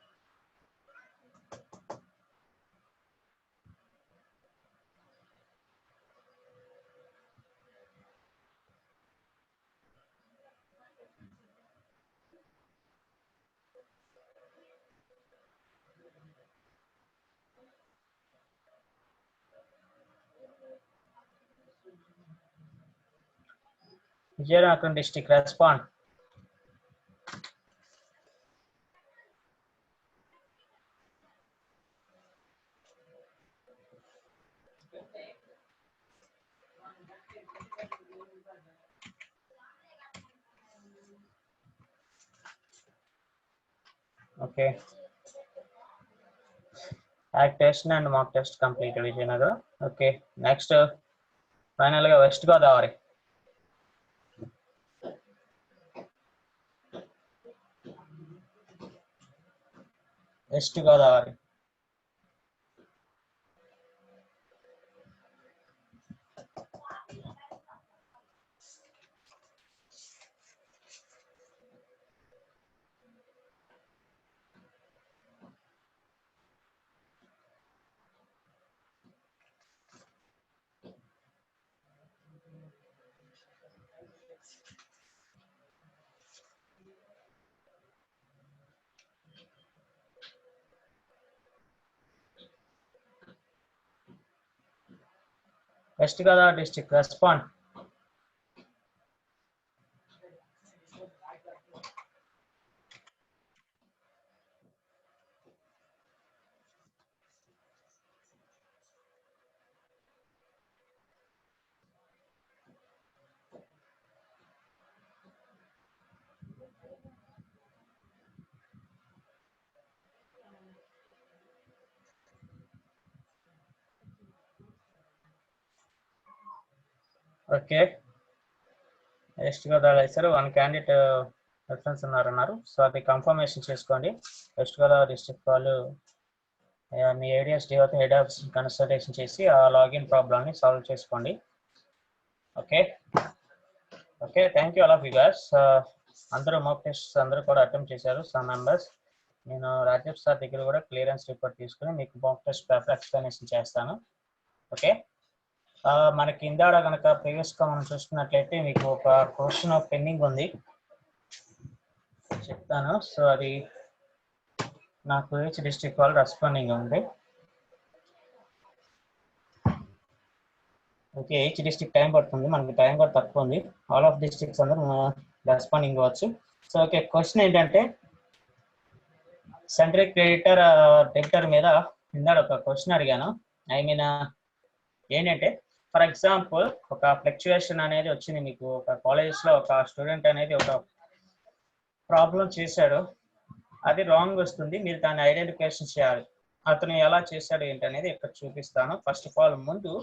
Vijayanagaram district, respond. Okay. Act test and mock test completed, Vijayanagaram. Okay. Next, finally, West Godavari. West Godavari. West Godavari district, respond. Okay. West Godavari sir, one candidate reference అన్నారు. So అది confirmation చేసుకోండి. West Godavari district వాళ్ళు మీ areas డిఓతో head office consultation చేసి ఆ login ప్రాబ్లమ్ని solve చేసుకోండి. Okay okay, thank you all of you guys. అందరూ mock test అందరూ కూడా అటెంప్ట్ చేశారు. Some members. నేను రాజేష్ సార్ దగ్గర కూడా క్లియరెన్స్ రిపోర్ట్ తీసుకుని మీకు మాక్ టెస్ట్ పేపర్ ఎక్స్ప్లెనేషన్ చేస్తాను. ఓకే, మనకి ఇందాడ కనుక ప్రీవియస్గా మనం చూసుకున్నట్లయితే మీకు ఒక క్వశ్చన్ పెండింగ్ ఉంది, చెప్తాను. సో అది నాకు హెచ్ డిస్ట్రిక్ట్ వాళ్ళు రెస్పాండింగ్ ఉంది. ఓకే, హెచ్ డిస్ట్రిక్ట్ టైం పడుతుంది, మనకి టైం కూడా తక్కువ ఉంది. ఆల్ ఆఫ్ డిస్ట్రిక్ట్స్ అందరూ రెస్పాండింగ్ అవ్వచ్చు. సో ఓకే, క్వశ్చన్ ఏంటంటే సెంట్రల్ క్రెడిటర్ డెబిటర్ మీద ఇందాడ ఒక క్వశ్చన్ అడిగాను. ఐ మీన్ ఏంటంటే ఫర్ ఎగ్జాంపుల్ ఒక ఫ్లక్చుయేషన్ అనేది వచ్చింది మీకు. ఒక కాలేజెస్లో ఒక స్టూడెంట్ అనేది ఒక ప్రాబ్లం చేశాడు, అది రాంగ్ వస్తుంది, మీరు దాన్ని ఐడెంటిఫికేషన్ చేయాలి. అతను ఎలా చేశాడు ఏంటనేది ఇక్కడ చూపిస్తాను. ఫస్ట్ ఆఫ్ ఆల్ ముందు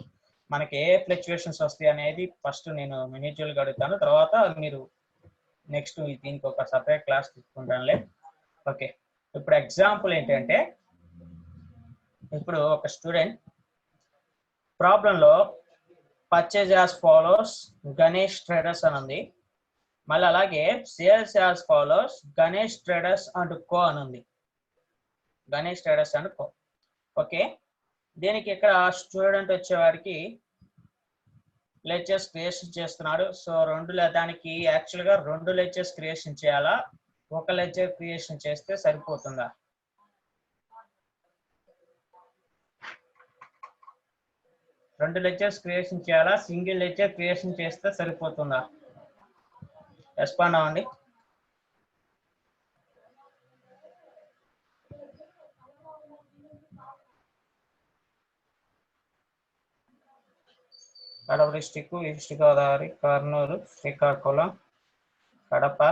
మనకి ఏ ఫ్లక్చుయేషన్స్ వస్తాయి అనేది ఫస్ట్ నేను ఇండివిజువల్గా అడుగుతాను, తర్వాత మీరు నెక్స్ట్ దీనికి ఒక సపరేట్ క్లాస్ తీసుకుంటానులే. ఓకే, ఇప్పుడు ఎగ్జాంపుల్ ఏంటంటే ఇప్పుడు ఒక స్టూడెంట్ ప్రాబ్లంలో purchase as follows Ganesh traders అని ఉంది, మళ్ళీ అలాగే sales as follows Ganesh traders and co అని ఉంది. Ganesh traders and co. Okay, దీనికి ఇక్కడ స్టూడెంట్ వచ్చేవాడికి లెక్చర్స్ క్రియేషన్ చేస్తున్నాడు. సో దానికి యాక్చువల్గా 2 లెక్చర్స్ క్రియేషన్ చేయాలా, ఒక లెక్చర్ క్రియేషన్ చేస్తే సరిపోతుందా? రెండు లెక్చర్స్ క్రియేషన్ చేయాలా, సింగిల్ లెక్చర్ క్రియేషన్ చేస్తే సరిపోతుందా? రెస్పాండ్ అవ్వండి. Kadapa district, east Godavari, Kurnool, Srikakulam, Kadapa,